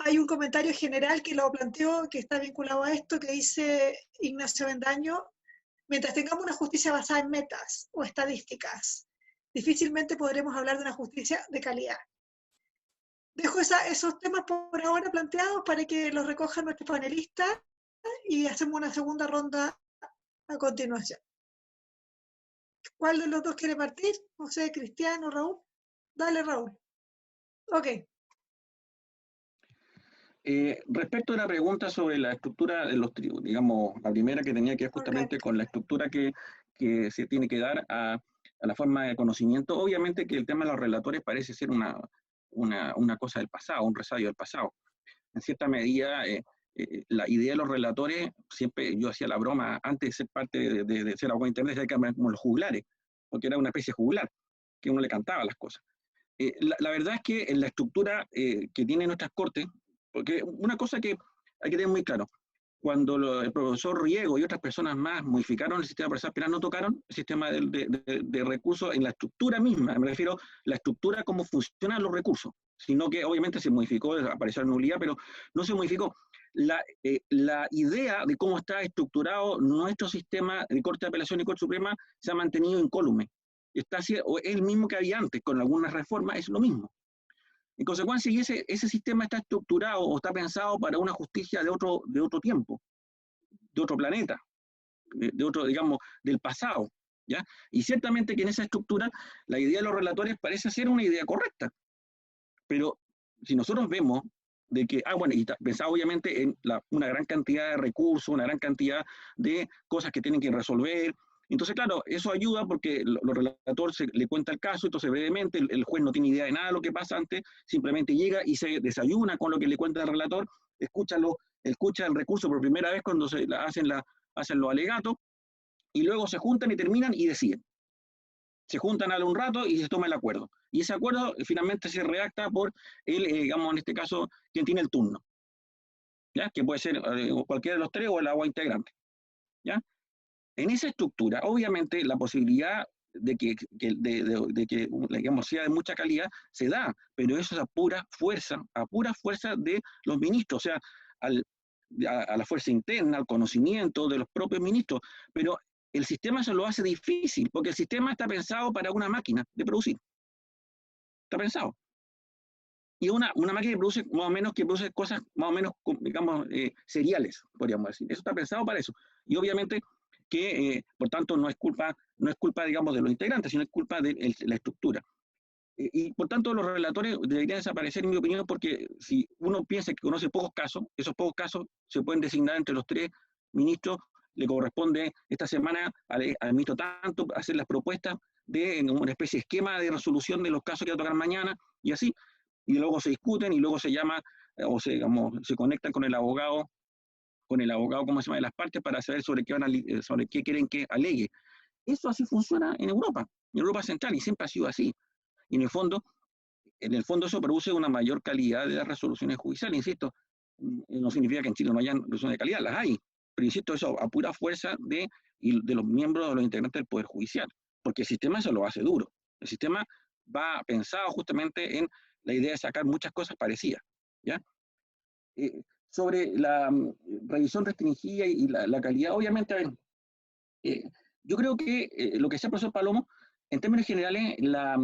Hay un comentario general que lo planteó, que está vinculado a esto, que dice Ignacio Bendaño, mientras tengamos una justicia basada en metas o estadísticas, difícilmente podremos hablar de una justicia de calidad. Dejo esos temas por ahora planteados para que los recojan nuestros panelistas y hacemos una segunda ronda a continuación. ¿Cuál de los dos quiere partir? No sé, Cristian o Raúl. Dale, Raúl. Ok. Respecto a la pregunta sobre la estructura de los tribunales, digamos, la primera que tenía que ver justamente con la estructura que se tiene que dar a la forma de conocimiento, obviamente que el tema de los relatores parece ser una cosa del pasado, un resabio del pasado. En cierta medida, la idea de los relatores, siempre yo hacía la broma, antes de ser parte de ser abogado de internet, era como los juglares, porque era una especie de juglar, que uno le cantaba las cosas. La verdad es que en la estructura que tienen nuestras cortes, porque una cosa que hay que tener muy claro, cuando el profesor Riego y otras personas más modificaron el sistema procesal penal, no tocaron el sistema de recursos en la estructura misma, me refiero a la estructura, cómo funcionan los recursos, sino que obviamente se modificó, apareció la nulidad, pero no se modificó. La idea de cómo está estructurado nuestro sistema de Corte de Apelación y Corte Suprema se ha mantenido incólume. Es el mismo que había antes, con algunas reformas es lo mismo. En consecuencia, ese sistema está estructurado o está pensado para una justicia de otro tiempo, de otro planeta, de otro, digamos, del pasado, ¿ya? Y ciertamente que en esa estructura la idea de los relatores parece ser una idea correcta, pero si nosotros vemos de que, bueno, y pensaba obviamente en una gran cantidad de recursos, una gran cantidad de cosas que tienen que resolver, Entonces, claro, eso ayuda porque los relatores le cuenta el caso, entonces brevemente el juez no tiene idea de nada de lo que pasa antes, simplemente llega y se desayuna con lo que le cuenta el relator, escucha el recurso por primera vez cuando hacen los alegatos, y luego se juntan y terminan y deciden. Se juntan a un rato y se toma el acuerdo. Y ese acuerdo finalmente se redacta por digamos, en este caso, quien tiene el turno, ¿ya? Que puede ser cualquiera de los tres o el agua integrante, ¿ya? En esa estructura, obviamente, la posibilidad de que digamos, sea de mucha calidad se da, pero eso es a pura fuerza de los ministros, o sea, a la fuerza interna, al conocimiento de los propios ministros, pero el sistema se lo hace difícil, porque el sistema está pensado para una máquina de producir. Está pensado. Y una máquina que produce cosas más o menos, digamos, seriales, podríamos decir. Eso está pensado para eso. Y obviamente que, por tanto, no es culpa, digamos, de los integrantes, sino es culpa de la estructura. Y por tanto, los relatores deberían desaparecer, en mi opinión, porque si uno piensa que conoce pocos casos, esos pocos casos se pueden designar entre los tres ministros. Le corresponde esta semana al ministro tanto hacer las propuestas de una especie de esquema de resolución de los casos que va a tocar mañana, y así, y luego se discuten, y luego se llama, se conectan con el abogado, ¿cómo se llama?, de las partes, para saber sobre qué quieren que alegue. Eso así funciona en Europa Central, y siempre ha sido así. Y en el fondo eso produce una mayor calidad de las resoluciones judiciales, insisto. No significa que en Chile no haya resoluciones de calidad, las hay, pero insisto, eso a pura fuerza de los miembros, de los integrantes del Poder Judicial, porque el sistema eso lo hace duro. El sistema va pensado justamente en la idea de sacar muchas cosas parecidas, ¿ya? Sobre la revisión restringida y la calidad, obviamente, a ver, yo creo que lo que decía el profesor Palomo, en términos generales, la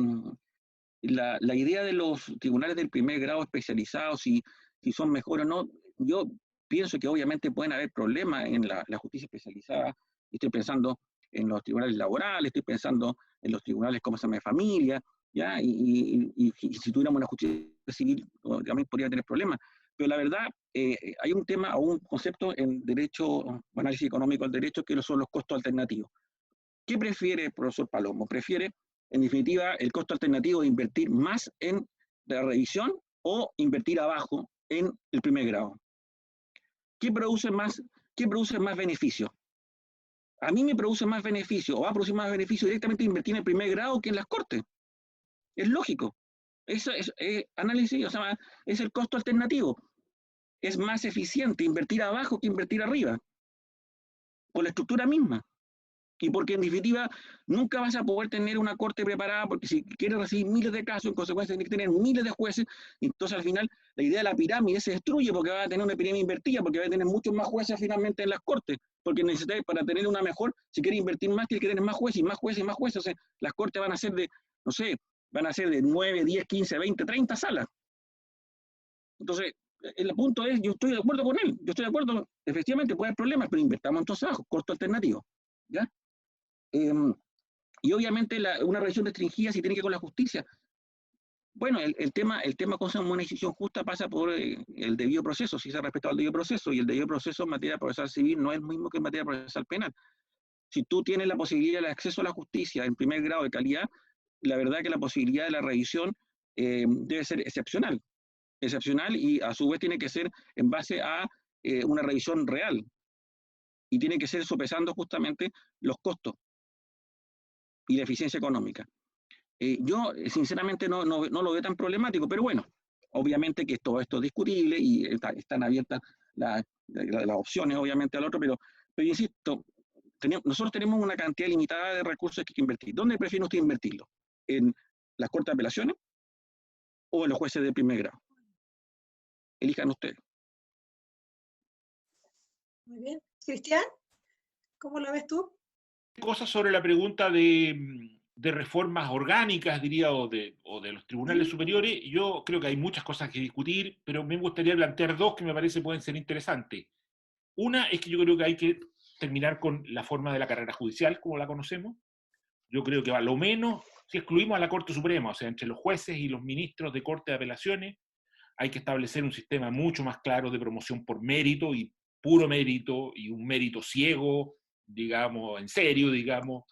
idea de los tribunales del primer grado especializados, si son mejores o no, yo pienso que obviamente pueden haber problemas en la justicia especializada. Estoy pensando en los tribunales laborales, estoy pensando en los tribunales, ¿cómo se llama?, de familia, ¿ya? Y si tuviéramos una justicia civil, también podría tener problemas. Pero la verdad, hay un tema o un concepto en derecho, análisis económico del derecho, que son los costos alternativos. ¿Qué prefiere el profesor Palomo? ¿Prefiere, en definitiva, el costo alternativo de invertir más en la revisión o invertir abajo en el primer grado? ¿Qué produce más beneficio? A mí me produce más beneficio, o va a producir más beneficio directamente invertir en el primer grado que en las cortes. Es lógico. Eso es análisis, o sea, es el costo alternativo. Es más eficiente invertir abajo que invertir arriba, por la estructura misma. Y porque en definitiva nunca vas a poder tener una corte preparada, porque si quieres recibir miles de casos, en consecuencia tienes que tener miles de jueces, entonces al final la idea de la pirámide se destruye, porque va a tener una pirámide invertida, porque va a tener muchos más jueces finalmente en las cortes, porque necesitas, para tener una mejor, si quieres invertir más, tienes que tener más jueces y más jueces y más jueces. O sea, las cortes van a ser de, no sé, van a ser de 9, 10, 15, 20, 30 salas. Entonces, el punto es, yo estoy de acuerdo con él, yo estoy de acuerdo, efectivamente puede haber problemas, pero invertamos entonces abajo, costo alternativo, ¿ya? Y obviamente una revisión restringida si tiene que ver con la justicia. Bueno, el tema con una decisión justa pasa por el debido proceso, si se ha respetado el debido proceso, y el debido proceso en materia procesal civil no es el mismo que en materia procesal penal. Si tú tienes la posibilidad de acceso a la justicia en primer grado de calidad, la verdad que la posibilidad de la revisión debe ser excepcional, y a su vez tiene que ser en base a una revisión real, y tiene que ser sopesando justamente los costos y la eficiencia económica. Yo, sinceramente, no lo veo tan problemático, pero bueno, obviamente que todo esto es discutible y están abiertas las opciones, obviamente, al otro, pero insisto, nosotros tenemos una cantidad limitada de recursos que hay que invertir. ¿Dónde prefiere usted invertirlo? ¿En las cortes de apelaciones o en los jueces de primer grado? Elijan ustedes. Muy bien. Cristian, ¿cómo lo ves tú? Cosas sobre la pregunta de reformas orgánicas, diría, o de los tribunales superiores. Yo creo que hay muchas cosas que discutir, pero me gustaría plantear dos que me parece pueden ser interesantes. Una es que yo creo que hay que terminar con la forma de la carrera judicial, como la conocemos. Yo creo que a lo menos, si excluimos a la Corte Suprema, o sea, entre los jueces y los ministros de Corte de Apelaciones, hay que establecer un sistema mucho más claro de promoción por mérito y puro mérito, y un mérito ciego, digamos, en serio, digamos,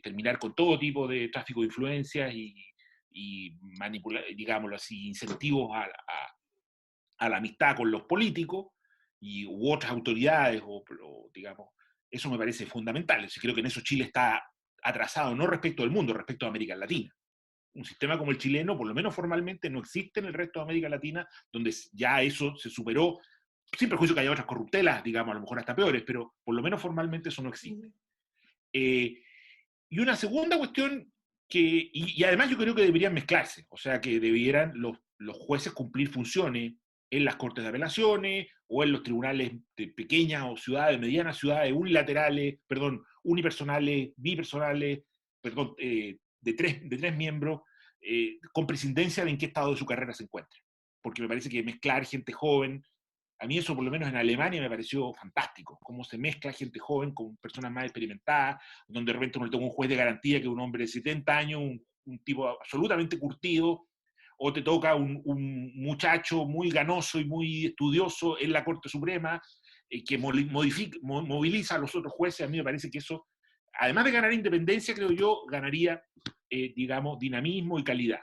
terminar con todo tipo de tráfico de influencias y manipular, digámoslo así, incentivos a la amistad con los políticos u otras autoridades, digamos, eso me parece fundamental. Creo que en eso Chile está atrasado, no respecto del mundo, respecto a América Latina. Un sistema como el chileno, por lo menos formalmente, no existe en el resto de América Latina, donde ya eso se superó, sin perjuicio que haya otras corruptelas, digamos, a lo mejor hasta peores, pero por lo menos formalmente eso no existe. Y una segunda cuestión y además yo creo que deberían mezclarse, o sea, que debieran los jueces cumplir funciones en las cortes de apelaciones o en los tribunales de pequeñas o ciudades, medianas ciudades, unipersonales, bipersonales, de tres miembros, con prescindencia de en qué estado de su carrera se encuentre. Porque me parece que mezclar gente joven, a mí eso por lo menos en Alemania me pareció fantástico, cómo se mezcla gente joven con personas más experimentadas, donde de repente uno le toca un juez de garantía que es un hombre de 70 años, un tipo absolutamente curtido, o te toca un muchacho muy ganoso y muy estudioso en la Corte Suprema, que moviliza a los otros jueces. A mí me parece que eso, además de ganar independencia, creo yo, ganaría, digamos, dinamismo y calidad.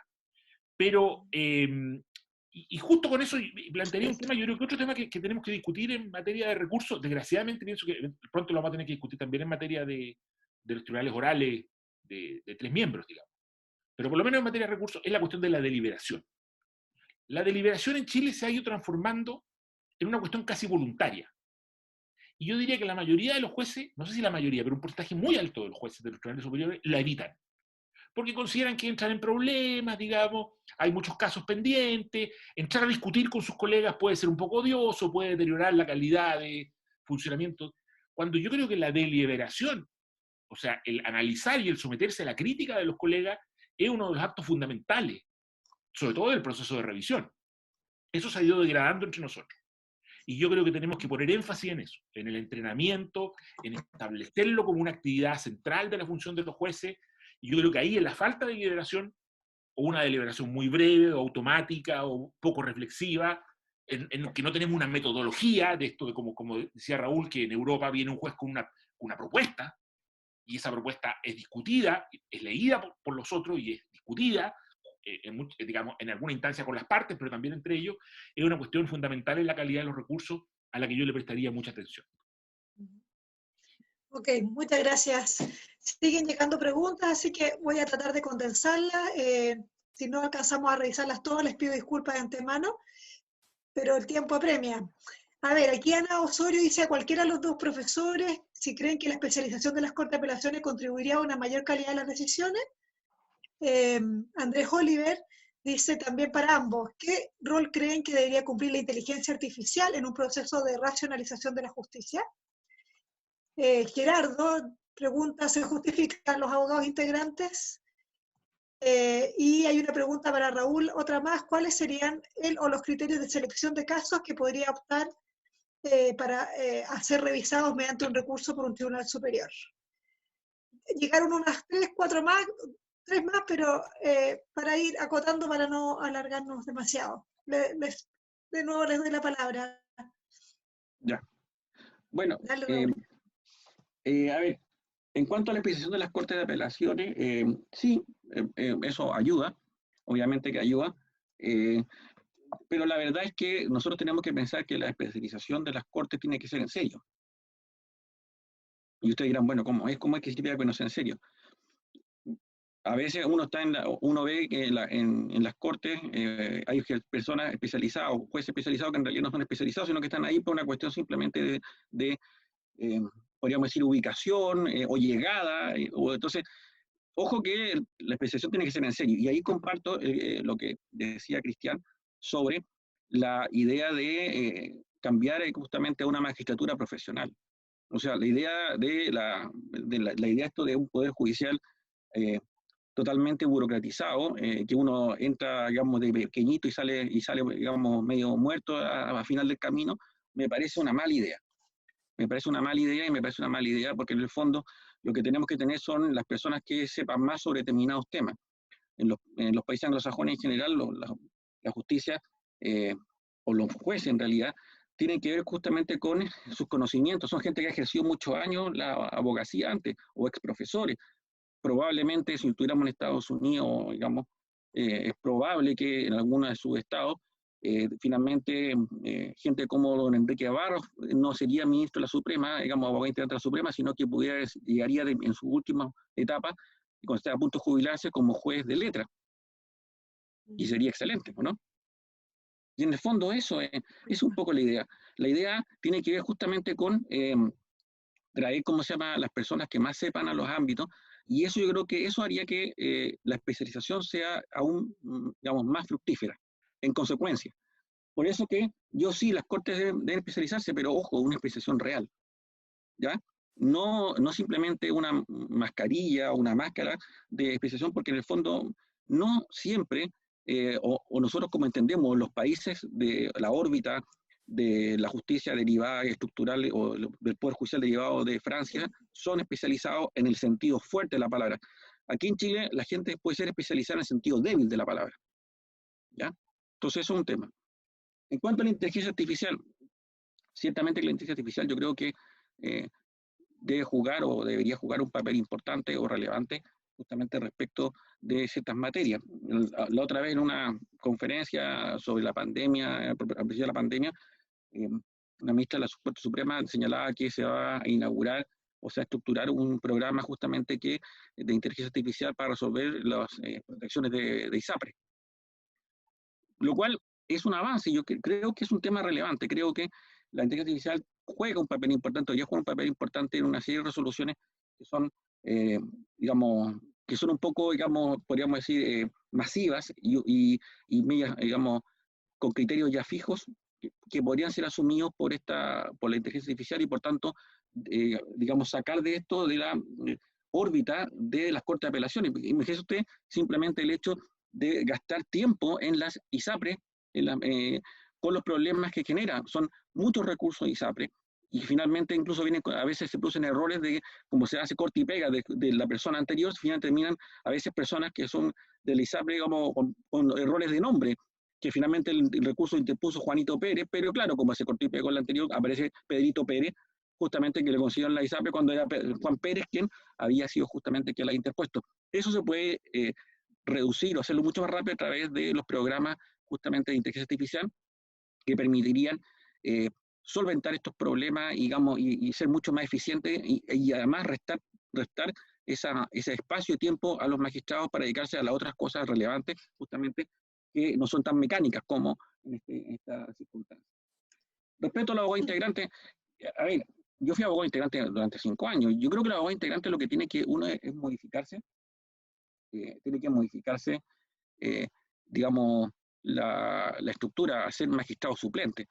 Pero, y justo con eso plantearía un tema, yo creo que otro tema que tenemos que discutir en materia de recursos, desgraciadamente pienso que pronto lo vamos a tener que discutir también en materia de los tribunales orales de 3 miembros, digamos. Pero por lo menos en materia de recursos es la cuestión de la deliberación. La deliberación en Chile se ha ido transformando en una cuestión casi voluntaria. Y yo diría que la mayoría de los jueces, no sé si la mayoría, pero un porcentaje muy alto de los jueces de los tribunales superiores la evitan. Porque consideran que entran en problemas, digamos, hay muchos casos pendientes, entrar a discutir con sus colegas puede ser un poco odioso, puede deteriorar la calidad de funcionamiento. Cuando yo creo que la deliberación, o sea, el analizar y el someterse a la crítica de los colegas, es uno de los actos fundamentales, sobre todo del proceso de revisión. Eso se ha ido degradando entre nosotros. Y yo creo que tenemos que poner énfasis en eso, en el entrenamiento, en establecerlo como una actividad central de la función de los jueces. Y yo creo que ahí en la falta de deliberación, o una deliberación muy breve, o automática, o poco reflexiva, en que no tenemos una metodología de esto, de como decía Raúl, que en Europa viene un juez con una propuesta, y esa propuesta es discutida, es leída por los otros y es discutida, digamos, en alguna instancia con las partes, pero también entre ellos, es una cuestión fundamental en la calidad de los recursos a la que yo le prestaría mucha atención. Ok, muchas gracias. Siguen llegando preguntas, así que voy a tratar de condensarlas. Si no alcanzamos a revisarlas todas, les pido disculpas de antemano, pero el tiempo apremia. A ver, aquí Ana Osorio dice a cualquiera de los dos profesores si creen que la especialización de las Cortes de Apelaciones contribuiría a una mayor calidad de las decisiones. Andrés Oliver dice también para ambos, ¿qué rol creen que debería cumplir la inteligencia artificial en un proceso de racionalización de la justicia? Gerardo pregunta, ¿se justifican los abogados integrantes? Y hay una pregunta para Raúl, otra más, ¿cuáles serían él o los criterios de selección de casos que podría optar para ser revisados mediante un recurso por un tribunal superior? Llegaron unas 3 más, pero para ir acotando para no alargarnos demasiado. De nuevo les doy la palabra. Ya. Bueno, a ver, en cuanto a la especialización de las Cortes de Apelaciones, sí, eso ayuda, obviamente que ayuda, pero la verdad es que nosotros tenemos que pensar que la especialización de las Cortes tiene que ser en serio. Y ustedes dirán, bueno, ¿cómo es que significa que no sea en serio? A veces uno ve que en las Cortes hay personas especializadas o jueces especializados que en realidad no son especializados, sino que están ahí por una cuestión simplemente de podríamos decir, ubicación o llegada. Entonces, ojo que la especialización tiene que ser en serio. Y ahí comparto lo que decía Cristian sobre la idea de cambiar justamente a una magistratura profesional. O sea, la idea la idea esto de un poder judicial totalmente burocratizado, que uno entra, digamos, de pequeñito y sale, digamos, medio muerto a final del camino, me parece una mala idea. Me parece una mala idea porque en el fondo lo que tenemos que tener son las personas que sepan más sobre determinados temas. En los países anglosajones en general, la justicia, o los jueces en realidad, tienen que ver justamente con sus conocimientos. Son gente que ha ejercido muchos años la abogacía antes, o ex profesores. Probablemente si estuviéramos en Estados Unidos, digamos, es probable que en alguno de sus estados, finalmente, gente como don Enrique Barros no sería ministro de la Suprema, digamos, abogado integrante de la Suprema, sino que llegaría en su última etapa, cuando esté a punto de jubilarse, como juez de letra. Y sería excelente, ¿no? Y en el fondo eso es un poco la idea. La idea tiene que ver justamente con traer, ¿cómo se llama?, las personas que más sepan a los ámbitos, y eso yo creo que eso haría que la especialización sea aún, digamos, más fructífera, en consecuencia. Por eso que yo sí, las cortes deben especializarse, pero ojo, una especialización real, ¿ya? No simplemente una mascarilla o una máscara de especialización, porque en el fondo no siempre, o nosotros como entendemos, los países de la órbita de la justicia derivada estructural o del Poder Judicial derivado de Francia, son especializados en el sentido fuerte de la palabra. Aquí en Chile la gente puede ser especializada en el sentido débil de la palabra, ¿ya? Entonces eso es un tema. En cuanto a la inteligencia artificial, ciertamente la inteligencia artificial yo creo que debe jugar o debería jugar un papel importante o relevante justamente respecto de ciertas materias. La otra vez en una conferencia sobre la pandemia, al principio de la pandemia, la ministra de la Corte Suprema señalaba que se va a inaugurar o sea, estructurar un programa justamente de inteligencia artificial para resolver las protecciones de ISAPRE. Lo cual es un avance, yo creo que es un tema relevante, creo que la inteligencia artificial juega un papel importante, ya juega un papel importante en una serie de resoluciones que son, digamos, que son un poco, digamos, podríamos decir, masivas y digamos, con criterios ya fijos que podrían ser asumidos por la inteligencia artificial y por tanto, digamos, sacar de esto de la órbita de las cortes de apelaciones. Imagínese usted simplemente el hecho de gastar tiempo en las ISAPRE, con los problemas que genera. Son muchos recursos de ISAPRE y finalmente incluso a veces se producen errores de como se hace corte y pega de la persona anterior, finalmente terminan a veces personas que son del ISAPRE, digamos, con errores de nombre, que finalmente el recurso interpuso Juanito Pérez, pero claro, como se cortó y pegó el anterior, aparece Pedrito Pérez, justamente que le consiguieron la ISAPRE cuando era Juan Pérez quien había sido justamente quien la ha interpuesto. Eso se puede reducir o hacerlo mucho más rápido a través de los programas justamente de inteligencia artificial que permitirían solventar estos problemas, digamos, y ser mucho más eficientes y además restar ese espacio y tiempo a los magistrados para dedicarse a las otras cosas relevantes, justamente, que no son tan mecánicas como en esta circunstancia. Respecto al abogado integrante, a ver, yo fui abogado integrante durante 5 años. Yo creo que el abogado integrante lo que tiene que uno es modificarse, digamos, la estructura, a ser magistrado suplente.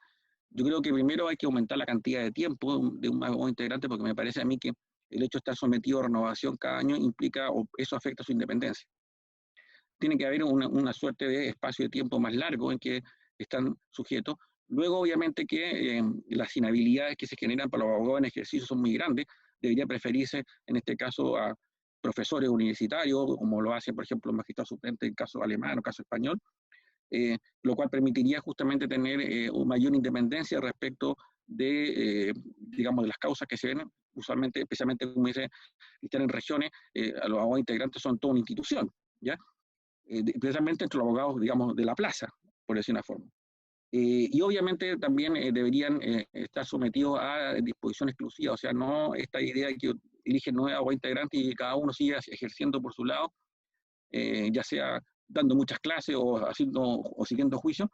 Yo creo que primero hay que aumentar la cantidad de tiempo de un abogado integrante, porque me parece a mí que el hecho de estar sometido a renovación cada año implica, o eso afecta su independencia. Tiene que haber una suerte de espacio de tiempo más largo en que están sujetos. Luego, obviamente, que las inhabilidades que se generan para los abogados en ejercicio son muy grandes. Debería preferirse, en este caso, a profesores universitarios, como lo hace, por ejemplo, el magistrado suplente en caso alemán o caso español, lo cual permitiría justamente tener una mayor independencia respecto de, digamos, de las causas que se ven, usualmente, especialmente, como dice, están en regiones, a los abogados integrantes son toda una institución, ¿ya? Especialmente entre los abogados, digamos, de la plaza, por decir una forma. Y obviamente también deberían estar sometidos a disposición exclusiva, o sea, no esta idea de que eligen 9 abogados integrantes y cada uno sigue ejerciendo por su lado, ya sea dando muchas clases o siguiendo juicios,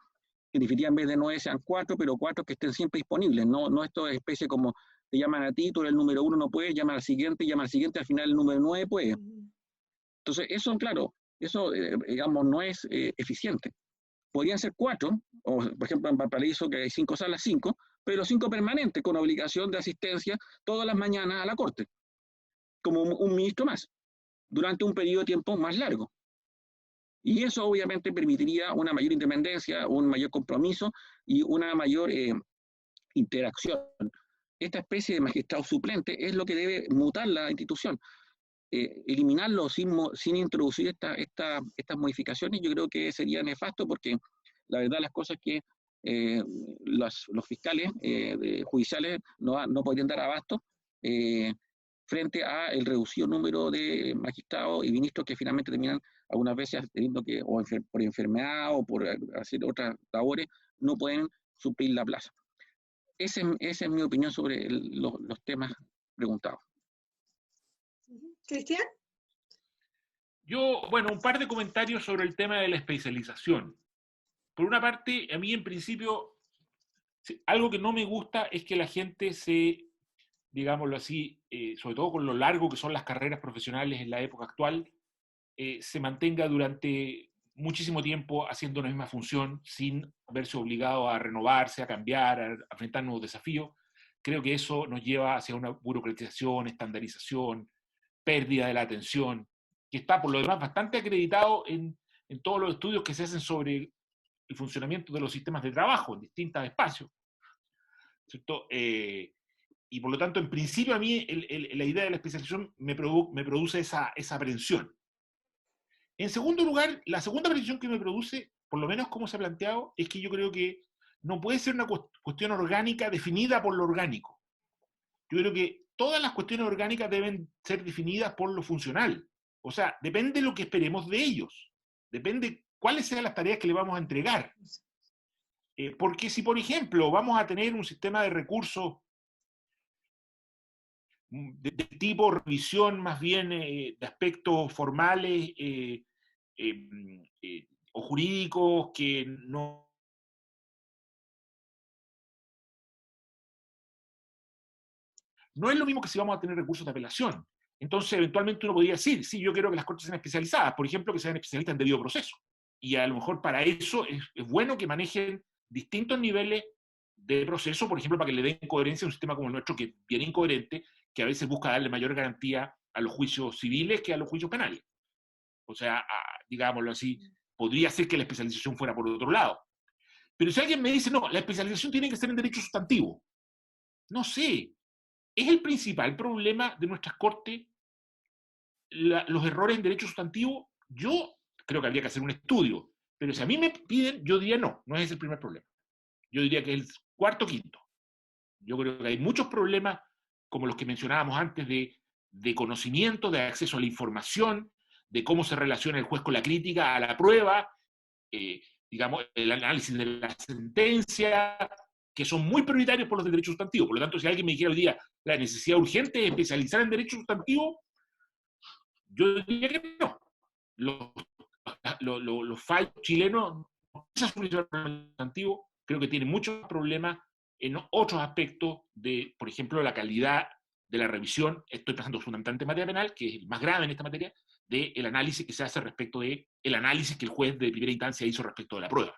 que en definitiva en vez de 9 sean 4, pero 4 que estén siempre disponibles, no esto es especie como te llaman a ti, tú eres el número 1, no puedes, llaman al siguiente, al final el número 9 puede. Entonces eso, claro, eso, digamos, no es eficiente. Podrían ser 4, o por ejemplo en Valparaíso que hay 5 salas, 5, pero 5 permanentes con obligación de asistencia todas las mañanas a la Corte, como un ministro más, durante un periodo de tiempo más largo. Y eso obviamente permitiría una mayor independencia, un mayor compromiso y una mayor interacción. Esta especie de magistrado suplente es lo que debe mutar la institución. Eliminarlo sin introducir estas modificaciones, yo creo que sería nefasto porque la verdad las cosas que los fiscales judiciales no podrían dar abasto frente a el reducido número de magistrados y ministros que finalmente terminan algunas veces teniendo que, o por enfermedad o por hacer otras labores, no pueden suplir la plaza. Esa es mi opinión sobre los temas preguntados. ¿Cristian? Yo, bueno, un par de comentarios sobre el tema de la especialización. Por una parte, a mí en principio, algo que no me gusta es que la gente se, digámoslo así, sobre todo con lo largo que son las carreras profesionales en la época actual, se mantenga durante muchísimo tiempo haciendo una misma función sin verse obligado a renovarse, a cambiar, a enfrentar nuevos desafíos. Creo que eso nos lleva hacia una burocratización, estandarización, pérdida de la atención, que está por lo demás bastante acreditado en todos los estudios que se hacen sobre el funcionamiento de los sistemas de trabajo en distintos espacios, ¿cierto? Y por lo tanto, en principio a mí la idea de la especialización me produce esa aprensión. En segundo lugar, la segunda aprensión que me produce, por lo menos como se ha planteado, es que yo creo que no puede ser una cuestión orgánica definida por lo orgánico. Yo creo que todas las cuestiones orgánicas deben ser definidas por lo funcional. O sea, depende de lo que esperemos de ellos. Depende cuáles sean las tareas que le vamos a entregar. Porque si, por ejemplo, vamos a tener un sistema de recursos de tipo revisión más bien de aspectos formales o jurídicos que no es lo mismo que si vamos a tener recursos de apelación. Entonces, eventualmente uno podría decir, sí, yo quiero que las cortes sean especializadas, por ejemplo, que sean especialistas en debido proceso. Y a lo mejor para eso es bueno que manejen distintos niveles de proceso, por ejemplo, para que le den coherencia a un sistema como el nuestro, que es bien incoherente, que a veces busca darle mayor garantía a los juicios civiles que a los juicios penales. O sea, digámoslo así, podría ser que la especialización fuera por otro lado. Pero si alguien me dice, no, la especialización tiene que ser en derecho sustantivo, no sé, ¿es el principal problema de nuestras cortes los errores en derecho sustantivo? Yo creo que habría que hacer un estudio, pero si a mí me piden, yo diría no es el primer problema. Yo diría que es el cuarto o quinto. Yo creo que hay muchos problemas, como los que mencionábamos antes, de conocimiento, de acceso a la información, de cómo se relaciona el juez con la crítica a la prueba, digamos, el análisis de la sentencia, que son muy prioritarios por los del derecho sustantivo. Por lo tanto, si alguien me dijera hoy día la necesidad urgente de especializar en derecho sustantivo, yo diría que no. Los fallos chilenos, esa solución sustantivo, creo que tienen muchos problemas en otros aspectos de, por ejemplo, la calidad de la revisión. Estoy pensando fundamentalmente en materia penal, que es el más grave en esta materia, del análisis que se hace respecto del análisis que el juez de primera instancia hizo respecto de la prueba.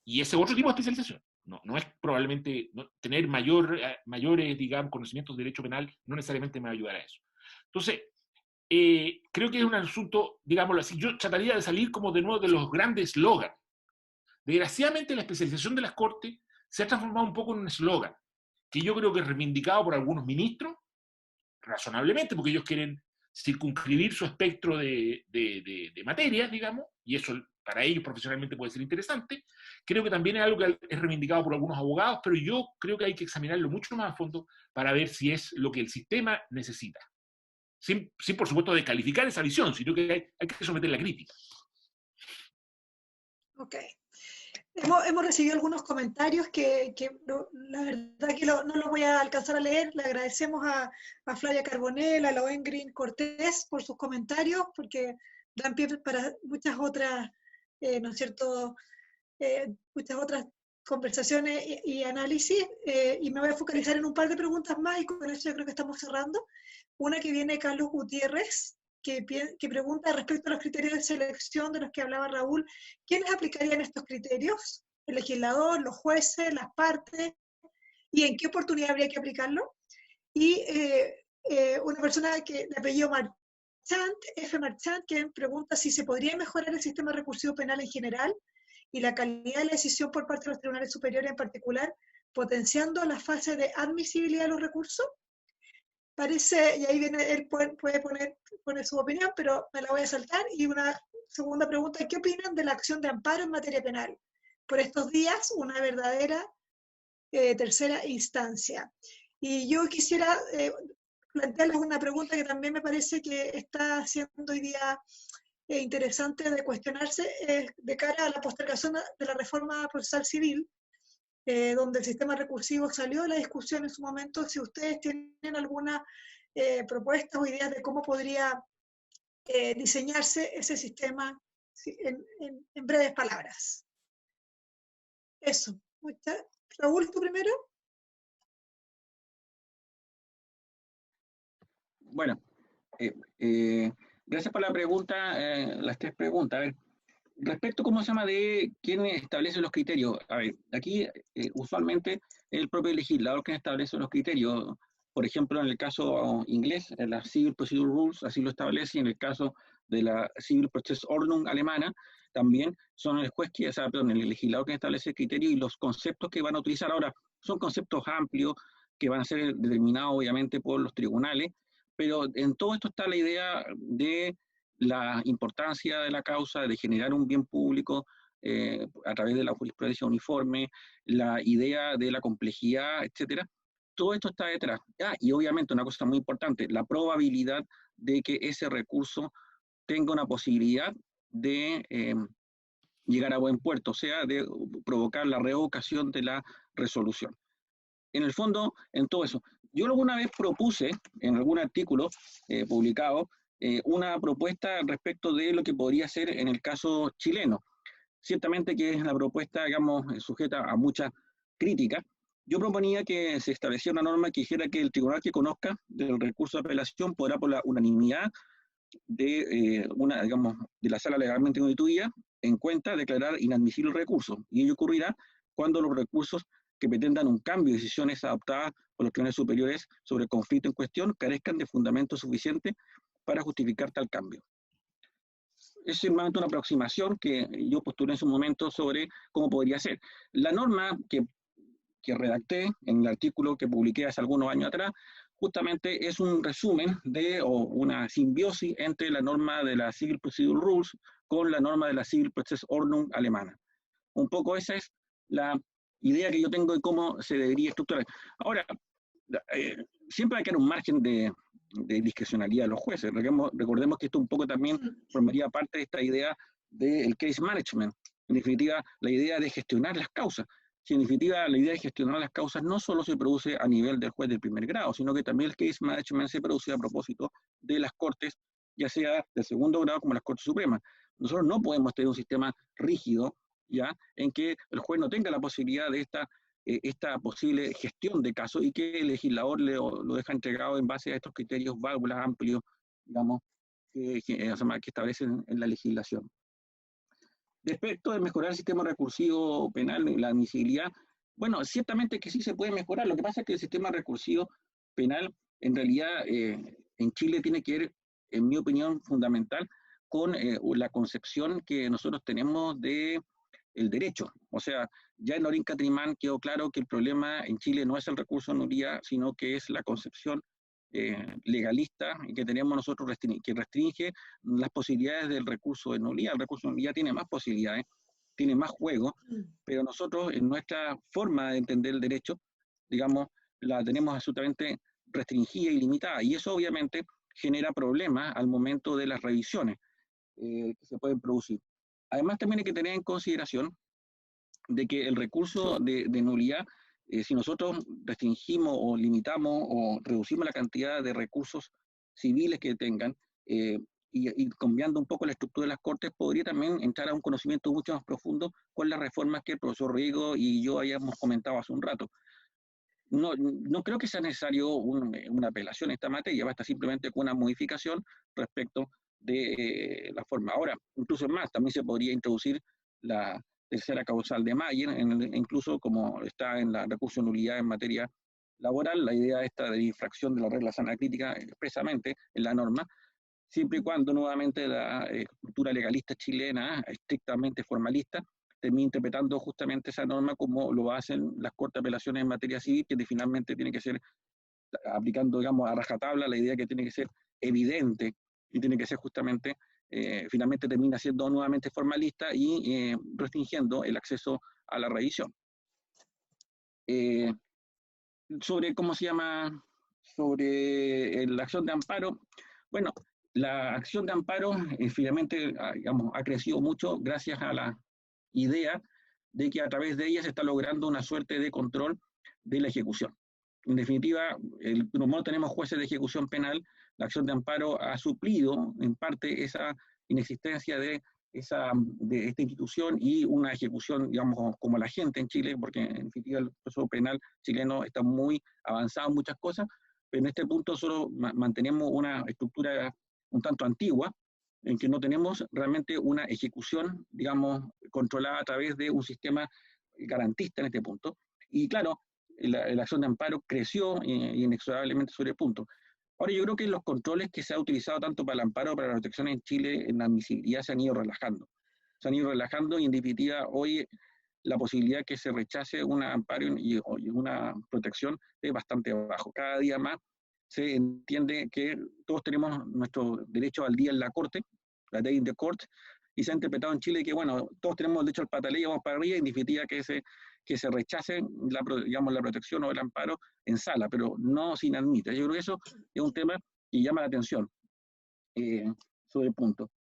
Y ese otro tipo de especialización. No es probablemente tener mayores, digamos, conocimientos de derecho penal, no necesariamente me va a ayudar a eso. Entonces, creo que es un asunto, digámoslo así, yo trataría de salir como de nuevo de los grandes eslogans. Desgraciadamente, la especialización de las cortes se ha transformado un poco en un eslogan, que yo creo que es reivindicado por algunos ministros, razonablemente, porque ellos quieren circunscribir su espectro de materias, digamos, y eso para ellos profesionalmente puede ser interesante. Creo que también es algo que es reivindicado por algunos abogados, pero yo creo que hay que examinarlo mucho más a fondo para ver si es lo que el sistema necesita. Sin por supuesto, descalificar esa visión, sino que hay que someter la crítica. Ok. Hemos recibido algunos comentarios que la verdad que no los voy a alcanzar a leer. Le agradecemos a Flavia Carbonell, a Lohengrin Cortés por sus comentarios, porque dan pie para muchas otras, ¿no es cierto?, muchas otras conversaciones y análisis, y me voy a focalizar en un par de preguntas más, y con eso yo creo que estamos cerrando. Una que viene de Carlos Gutiérrez, que pregunta respecto a los criterios de selección de los que hablaba Raúl. ¿Quiénes aplicarían estos criterios? ¿El legislador, los jueces, las partes? ¿Y en qué oportunidad habría que aplicarlo? Y una persona de apellido Marchant, F. Marchant, que pregunta si se podría mejorar el sistema recursivo penal en general y la calidad de la decisión por parte de los tribunales superiores en particular, potenciando la fase de admisibilidad de los recursos. Parece, y ahí viene, él puede poner su opinión, pero me la voy a saltar. Y una segunda pregunta, ¿qué opinan de la acción de amparo en materia penal? por estos días una verdadera tercera instancia. Y yo quisiera plantearles una pregunta que también me parece que está siendo hoy día interesante de cuestionarse de cara a la postergación de la reforma procesal civil, donde el sistema recursivo salió de la discusión en su momento. Si ustedes tienen alguna propuesta o ideas de cómo podría diseñarse ese sistema en breves palabras. Eso. Raúl, ¿tú primero? Bueno, gracias por la pregunta, las tres preguntas. A ver, respecto, ¿cómo se llama?, de quién establece los criterios. A ver, aquí usualmente el propio legislador quien establece los criterios. Por ejemplo, en el caso inglés, en la Civil Procedure Rules así lo establece, y en el caso de la Civil Prozessordnung alemana, también son el juez que, o sea, perdón, el legislador que establece el criterio y los conceptos que van a utilizar. Ahora, son conceptos amplios que van a ser determinados obviamente por los tribunales, pero en todo esto está la idea de la importancia de la causa, de generar un bien público a través de la jurisprudencia uniforme, la idea de la complejidad, etcétera. Todo esto está detrás. Y obviamente una cosa muy importante, la probabilidad de que ese recurso tenga una posibilidad de llegar a buen puerto, o sea, de provocar la revocación de la resolución. En el fondo, en todo eso. Yo alguna vez propuse, en algún artículo publicado, una propuesta respecto de lo que podría ser en el caso chileno. Ciertamente que es la propuesta, digamos, sujeta a mucha crítica. Yo proponía que se estableciera una norma que dijera que el tribunal que conozca del recurso de apelación podrá, por la unanimidad de digamos, de la sala legalmente constituida, en cuenta declarar inadmisible el recurso. Y ello ocurrirá cuando los recursos que pretendan un cambio de decisiones adoptadas por los tribunales superiores sobre el conflicto en cuestión carezcan de fundamento suficiente para justificar tal cambio. Es simplemente una aproximación que yo postulé en su momento sobre cómo podría ser. La norma que redacté en el artículo que publiqué hace algunos años atrás, justamente es un resumen o una simbiosis entre la norma de la Civil Procedure Rules con la norma de la Civil Prozessordnung alemana. Un poco esa es la idea que yo tengo de cómo se debería estructurar. Ahora, siempre hay que dar un margen de discrecionalidad a los jueces. Recordemos que esto un poco también formaría parte de esta idea del case management. En definitiva, la idea de gestionar las causas. Si en definitiva la idea de gestionar las causas no solo se produce a nivel del juez del primer grado, sino que también el case management se produce a propósito de las cortes, ya sea del segundo grado como las Cortes Supremas. Nosotros no podemos tener un sistema rígido, ya, en que el juez no tenga la posibilidad de esta posible gestión de casos y que el legislador lo deja entregado en base a estos criterios válvulas amplios, digamos, que establecen en la legislación. Respecto de mejorar el sistema recursivo penal, la admisibilidad, bueno, ciertamente que sí se puede mejorar. Lo que pasa es que el sistema recursivo penal, en realidad, en Chile tiene que ver, en mi opinión, fundamental con la concepción que nosotros tenemos de el derecho. O sea, ya en Orín Catrimán quedó claro que el problema en Chile no es el recurso de nulidad, sino que es la concepción legalista que tenemos nosotros, que restringe las posibilidades del recurso de nulidad. El recurso de nulidad tiene más posibilidades, tiene más juego, pero nosotros en nuestra forma de entender el derecho, digamos, la tenemos absolutamente restringida y limitada, y eso obviamente genera problemas al momento de las revisiones que se pueden producir. Además, también hay que tener en consideración de que el recurso de nulidad, si nosotros restringimos o limitamos o reducimos la cantidad de recursos civiles que tengan, y cambiando un poco la estructura de las Cortes, podría también entrar a un conocimiento mucho más profundo con las reformas que el profesor Riego y yo hayamos comentado hace un rato. No creo que sea necesario una apelación a esta materia, basta simplemente con una modificación respecto de la forma. Ahora, incluso más, también se podría introducir la tercera causal de Mayer, incluso como está en la recurso de nulidad en materia laboral, la idea esta de infracción de la regla sana crítica expresamente en la norma, siempre y cuando nuevamente la cultura legalista chilena, estrictamente formalista, termina interpretando justamente esa norma como lo hacen las Cortes de Apelaciones en materia civil, que finalmente tiene que ser, aplicando, digamos, a rajatabla, la idea que tiene que ser evidente y tiene que ser justamente, finalmente termina siendo nuevamente formalista y restringiendo el acceso a la revisión. Sobre, ¿cómo se llama? Sobre la acción de amparo. Bueno, la acción de amparo finalmente, digamos, ha crecido mucho gracias a la idea de que a través de ella se está logrando una suerte de control de la ejecución. En definitiva, como tenemos jueces de ejecución penal, la acción de amparo ha suplido en parte esa inexistencia de esta institución y una ejecución, digamos, como la gente en Chile, porque en definitiva el proceso penal chileno está muy avanzado en muchas cosas, pero en este punto solo mantenemos una estructura un tanto antigua, en que no tenemos realmente una ejecución, digamos, controlada a través de un sistema garantista en este punto. Y claro, la acción de amparo creció inexorablemente sobre el punto. Ahora, yo creo que los controles que se ha utilizado tanto para el amparo como para la protección en Chile en la admisibilidad se han ido relajando. Se han ido relajando y en definitiva hoy la posibilidad que se rechace un amparo y una protección es bastante bajo. Cada día más se entiende que todos tenemos nuestro derecho al día en la Corte, la day in the court, y se ha interpretado en Chile que, bueno, todos tenemos el derecho al pataleo, vamos para arriba, y en definitiva que se rechace digamos, la protección o el amparo en sala, pero no se inadmite. Yo creo que eso es un tema que llama la atención sobre el punto.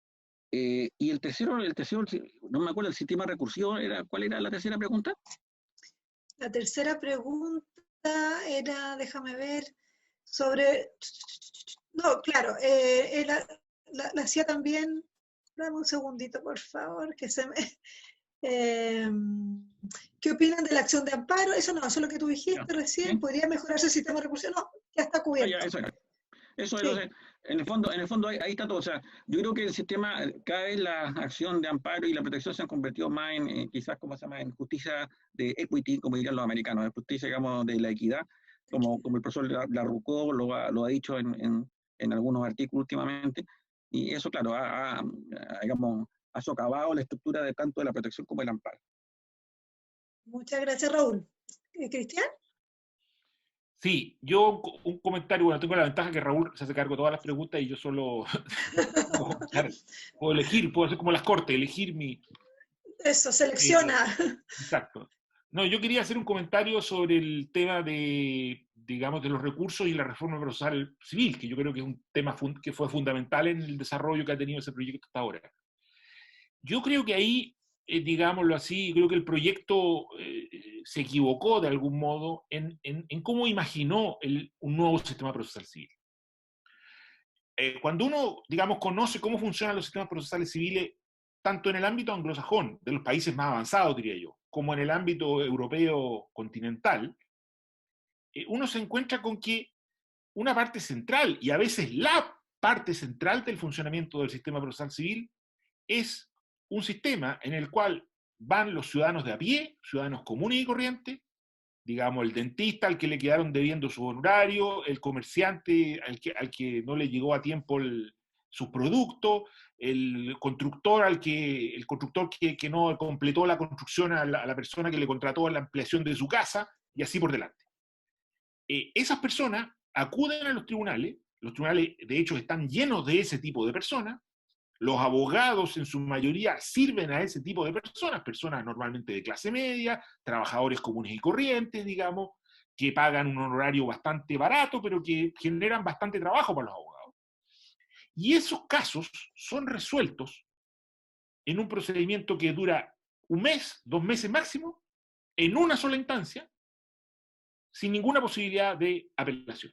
Y el tercero, no me acuerdo, el sistema recursivo, ¿cuál era la tercera pregunta? La tercera pregunta era, déjame ver, sobre... No, claro, la hacía también... Dame un segundito, por favor, que se me... ¿Qué opinan de la acción de amparo? Eso no, eso es lo que tú dijiste recién. ¿Sí? ¿Podría mejorarse el sistema de recursión? No, ya está cubierto. Eso sí. En el fondo ahí está todo. O sea, yo creo que el sistema, cada vez la acción de amparo y la protección se han convertido más en quizás, ¿cómo se llama?, en justicia de equity, como dirían los americanos, de justicia, digamos, de la equidad, como el profesor Larrucó lo ha dicho en algunos artículos últimamente. Y eso, claro, digamos, ha socavado la estructura de tanto de la protección como del amparo. Muchas gracias, Raúl. ¿Cristian? Sí, yo un comentario, bueno, tengo la ventaja que Raúl se hace cargo de todas las preguntas y yo solo puedo elegir, puedo hacer como las cortes, elegir mi... Eso, selecciona. Exacto. No, yo quería hacer un comentario sobre el tema de, digamos, de los recursos y la reforma procesal civil, que yo creo que es un tema que fue fundamental en el desarrollo que ha tenido ese proyecto hasta ahora. Yo creo que ahí, digámoslo así, creo que el proyecto se equivocó de algún modo en cómo imaginó un nuevo sistema procesal civil. Cuando uno, digamos, conoce cómo funcionan los sistemas procesales civiles, tanto en el ámbito anglosajón, de los países más avanzados, diría yo, como en el ámbito europeo continental, uno se encuentra con que una parte central, y a veces la parte central del funcionamiento del sistema procesal civil, es un sistema en el cual van los ciudadanos de a pie, ciudadanos comunes y corrientes, digamos, el dentista al que le quedaron debiendo su honorario, el comerciante al que no le llegó a tiempo su producto, el constructor que no completó la construcción a la persona que le contrató la ampliación de su casa, y así por delante. Esas personas acuden a los tribunales de hecho están llenos de ese tipo de personas, los abogados en su mayoría sirven a ese tipo de personas normalmente de clase media, trabajadores comunes y corrientes, digamos, que pagan un honorario bastante barato, pero que generan bastante trabajo para los abogados. Y esos casos son resueltos en un procedimiento que dura 1 mes, 2 meses máximo, en una sola instancia, sin ninguna posibilidad de apelación.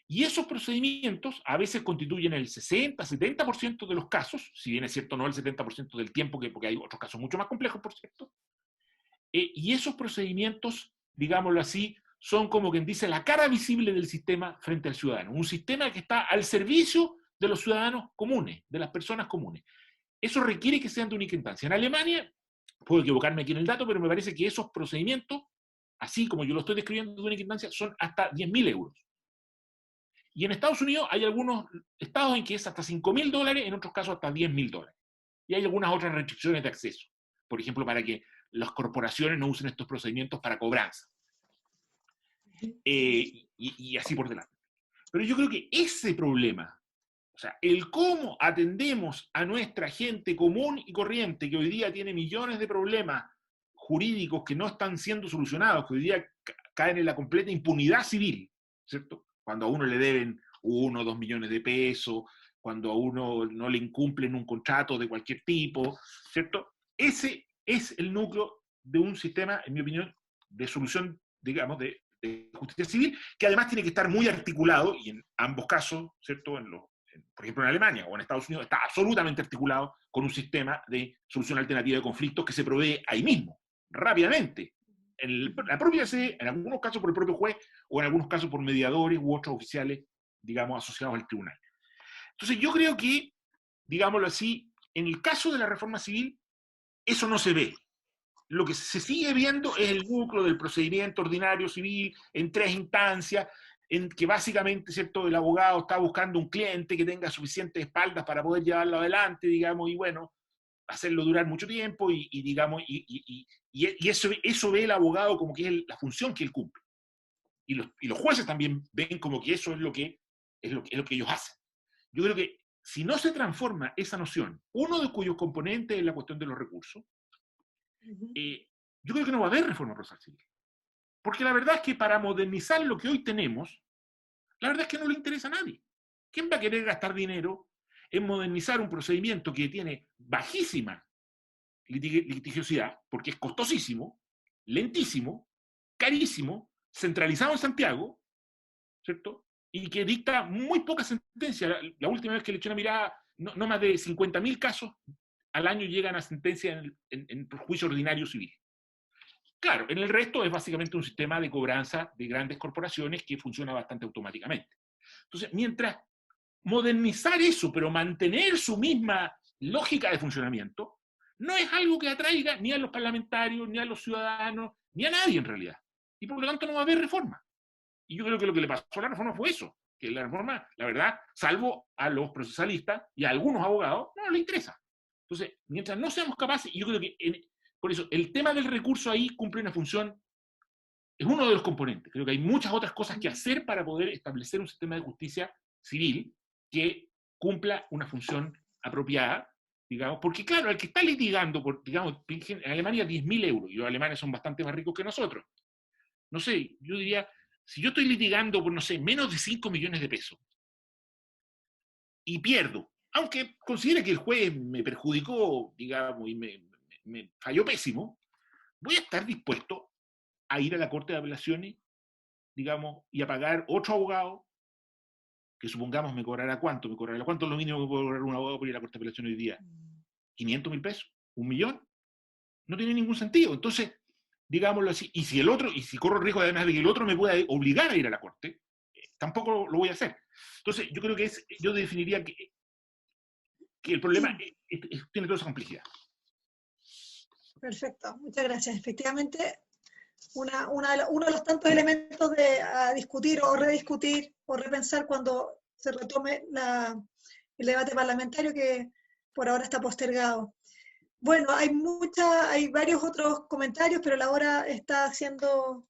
Y esos procedimientos a veces constituyen el 60, 70% de los casos, si bien es cierto no el 70% del tiempo, porque hay otros casos mucho más complejos, por cierto. Y esos procedimientos, digámoslo así, son como quien dice la cara visible del sistema frente al ciudadano. Un sistema que está al servicio de los ciudadanos comunes, de las personas comunes. Eso requiere que sean de única instancia. En Alemania, puedo equivocarme aquí en el dato, pero me parece que esos procedimientos, así como yo lo estoy describiendo de única instancia, son hasta 10.000 euros. Y en Estados Unidos hay algunos estados en que es hasta $5.000, en otros casos hasta $10.000. Y hay algunas otras restricciones de acceso. Por ejemplo, para que las corporaciones no usen estos procedimientos para cobranza. Y así por delante. Pero yo creo que ese problema, o sea, el cómo atendemos a nuestra gente común y corriente, que hoy día tiene millones de problemas jurídicos que no están siendo solucionados, que hoy día caen en la completa impunidad civil, ¿cierto? Cuando a uno le deben 1 o 2 millones de pesos, cuando a uno no le incumplen un contrato de cualquier tipo, ¿cierto? Ese es el núcleo de un sistema, en mi opinión, de solución, digamos, de justicia civil, que además tiene que estar muy articulado, y en ambos casos, ¿cierto? Por ejemplo, en Alemania o en Estados Unidos, está absolutamente articulado con un sistema de solución alternativa de conflictos que se provee ahí mismo, rápidamente, en la propia sede, en algunos casos por el propio juez, o en algunos casos por mediadores u otros oficiales, digamos, asociados al tribunal. Entonces yo creo que, digámoslo así, en el caso de la reforma civil, eso no se ve. Lo que se sigue viendo es el núcleo del procedimiento ordinario civil en 3 instancias, en que básicamente, ¿cierto?, el abogado está buscando un cliente que tenga suficientes espaldas para poder llevarlo adelante, digamos, y bueno, hacerlo durar mucho tiempo, digamos, eso ve el abogado como que es la función que él cumple. Y los jueces también ven como que eso es lo que ellos hacen. Yo creo que si no se transforma esa noción, uno de cuyos componentes es la cuestión de los recursos, yo creo que no va a haber reforma procesal civil. Porque la verdad es que para modernizar lo que hoy tenemos, la verdad es que no le interesa a nadie. ¿Quién va a querer gastar dinero en modernizar un procedimiento que tiene bajísima litigiosidad, porque es costosísimo, lentísimo, carísimo, centralizado en Santiago, ¿cierto? Y que dicta muy pocas sentencias. La última vez que le eché una mirada, no más de 50.000 casos al año llegan a sentencia en juicio ordinario civil. Claro, en el resto es básicamente un sistema de cobranza de grandes corporaciones que funciona bastante automáticamente. Entonces, mientras modernizar eso, pero mantener su misma lógica de funcionamiento, no es algo que atraiga ni a los parlamentarios, ni a los ciudadanos, ni a nadie en realidad. Y por lo tanto no va a haber reforma. Y yo creo que lo que le pasó a la reforma fue eso, que la reforma, la verdad, salvo a los procesalistas y a algunos abogados, no le interesa. Entonces, mientras no seamos capaces, y yo creo que por eso el tema del recurso ahí cumple una función, es uno de los componentes. Creo que hay muchas otras cosas que hacer para poder establecer un sistema de justicia civil que cumpla una función apropiada, digamos, porque claro, el que está litigando, digamos, en Alemania 10.000 euros, y los alemanes son bastante más ricos que nosotros, no sé, yo diría, si yo estoy litigando por, no sé, menos de 5 millones de pesos, y pierdo, aunque considere que el juez me perjudicó, digamos, y me falló pésimo, voy a estar dispuesto a ir a la Corte de Apelaciones, digamos, y a pagar otro abogado, que supongamos me cobrará ¿cuánto? ¿Cuánto es lo mínimo que puede cobrar un abogado por ir a la Corte de Apelaciones hoy día? ¿500.000 pesos? ¿1 millón? No tiene ningún sentido. Entonces, digámoslo así, y si corro el riesgo además de que el otro me pueda obligar a ir a la Corte, tampoco lo voy a hacer. Entonces, yo creo que yo definiría que el problema tiene toda esa complejidad. Perfecto, muchas gracias. Efectivamente, uno de los tantos elementos a discutir o rediscutir o repensar cuando se retome el debate parlamentario que por ahora está postergado. Bueno, hay varios otros comentarios, pero la hora está ya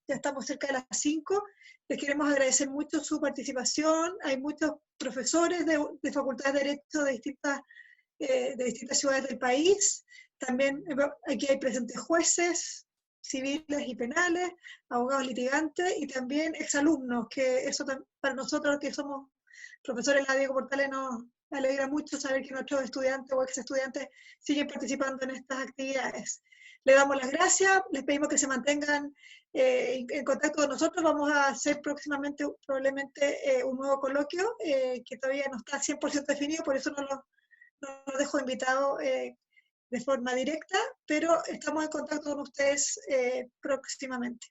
estamos cerca de las 5. Les queremos agradecer mucho su participación. Hay muchos profesores de facultades de Derecho de distintas ciudades del país. También aquí hay presentes jueces civiles y penales, abogados litigantes y también exalumnos, que eso para nosotros que somos profesores en la Diego Portales nos alegra mucho saber que nuestros estudiantes o ex estudiantes siguen participando en estas actividades. Le damos las gracias, les pedimos que se mantengan en contacto con nosotros. Vamos a hacer próximamente probablemente un nuevo coloquio que todavía no está 100% definido, por eso no lo dejo invitado de forma directa, pero estamos en contacto con ustedes próximamente.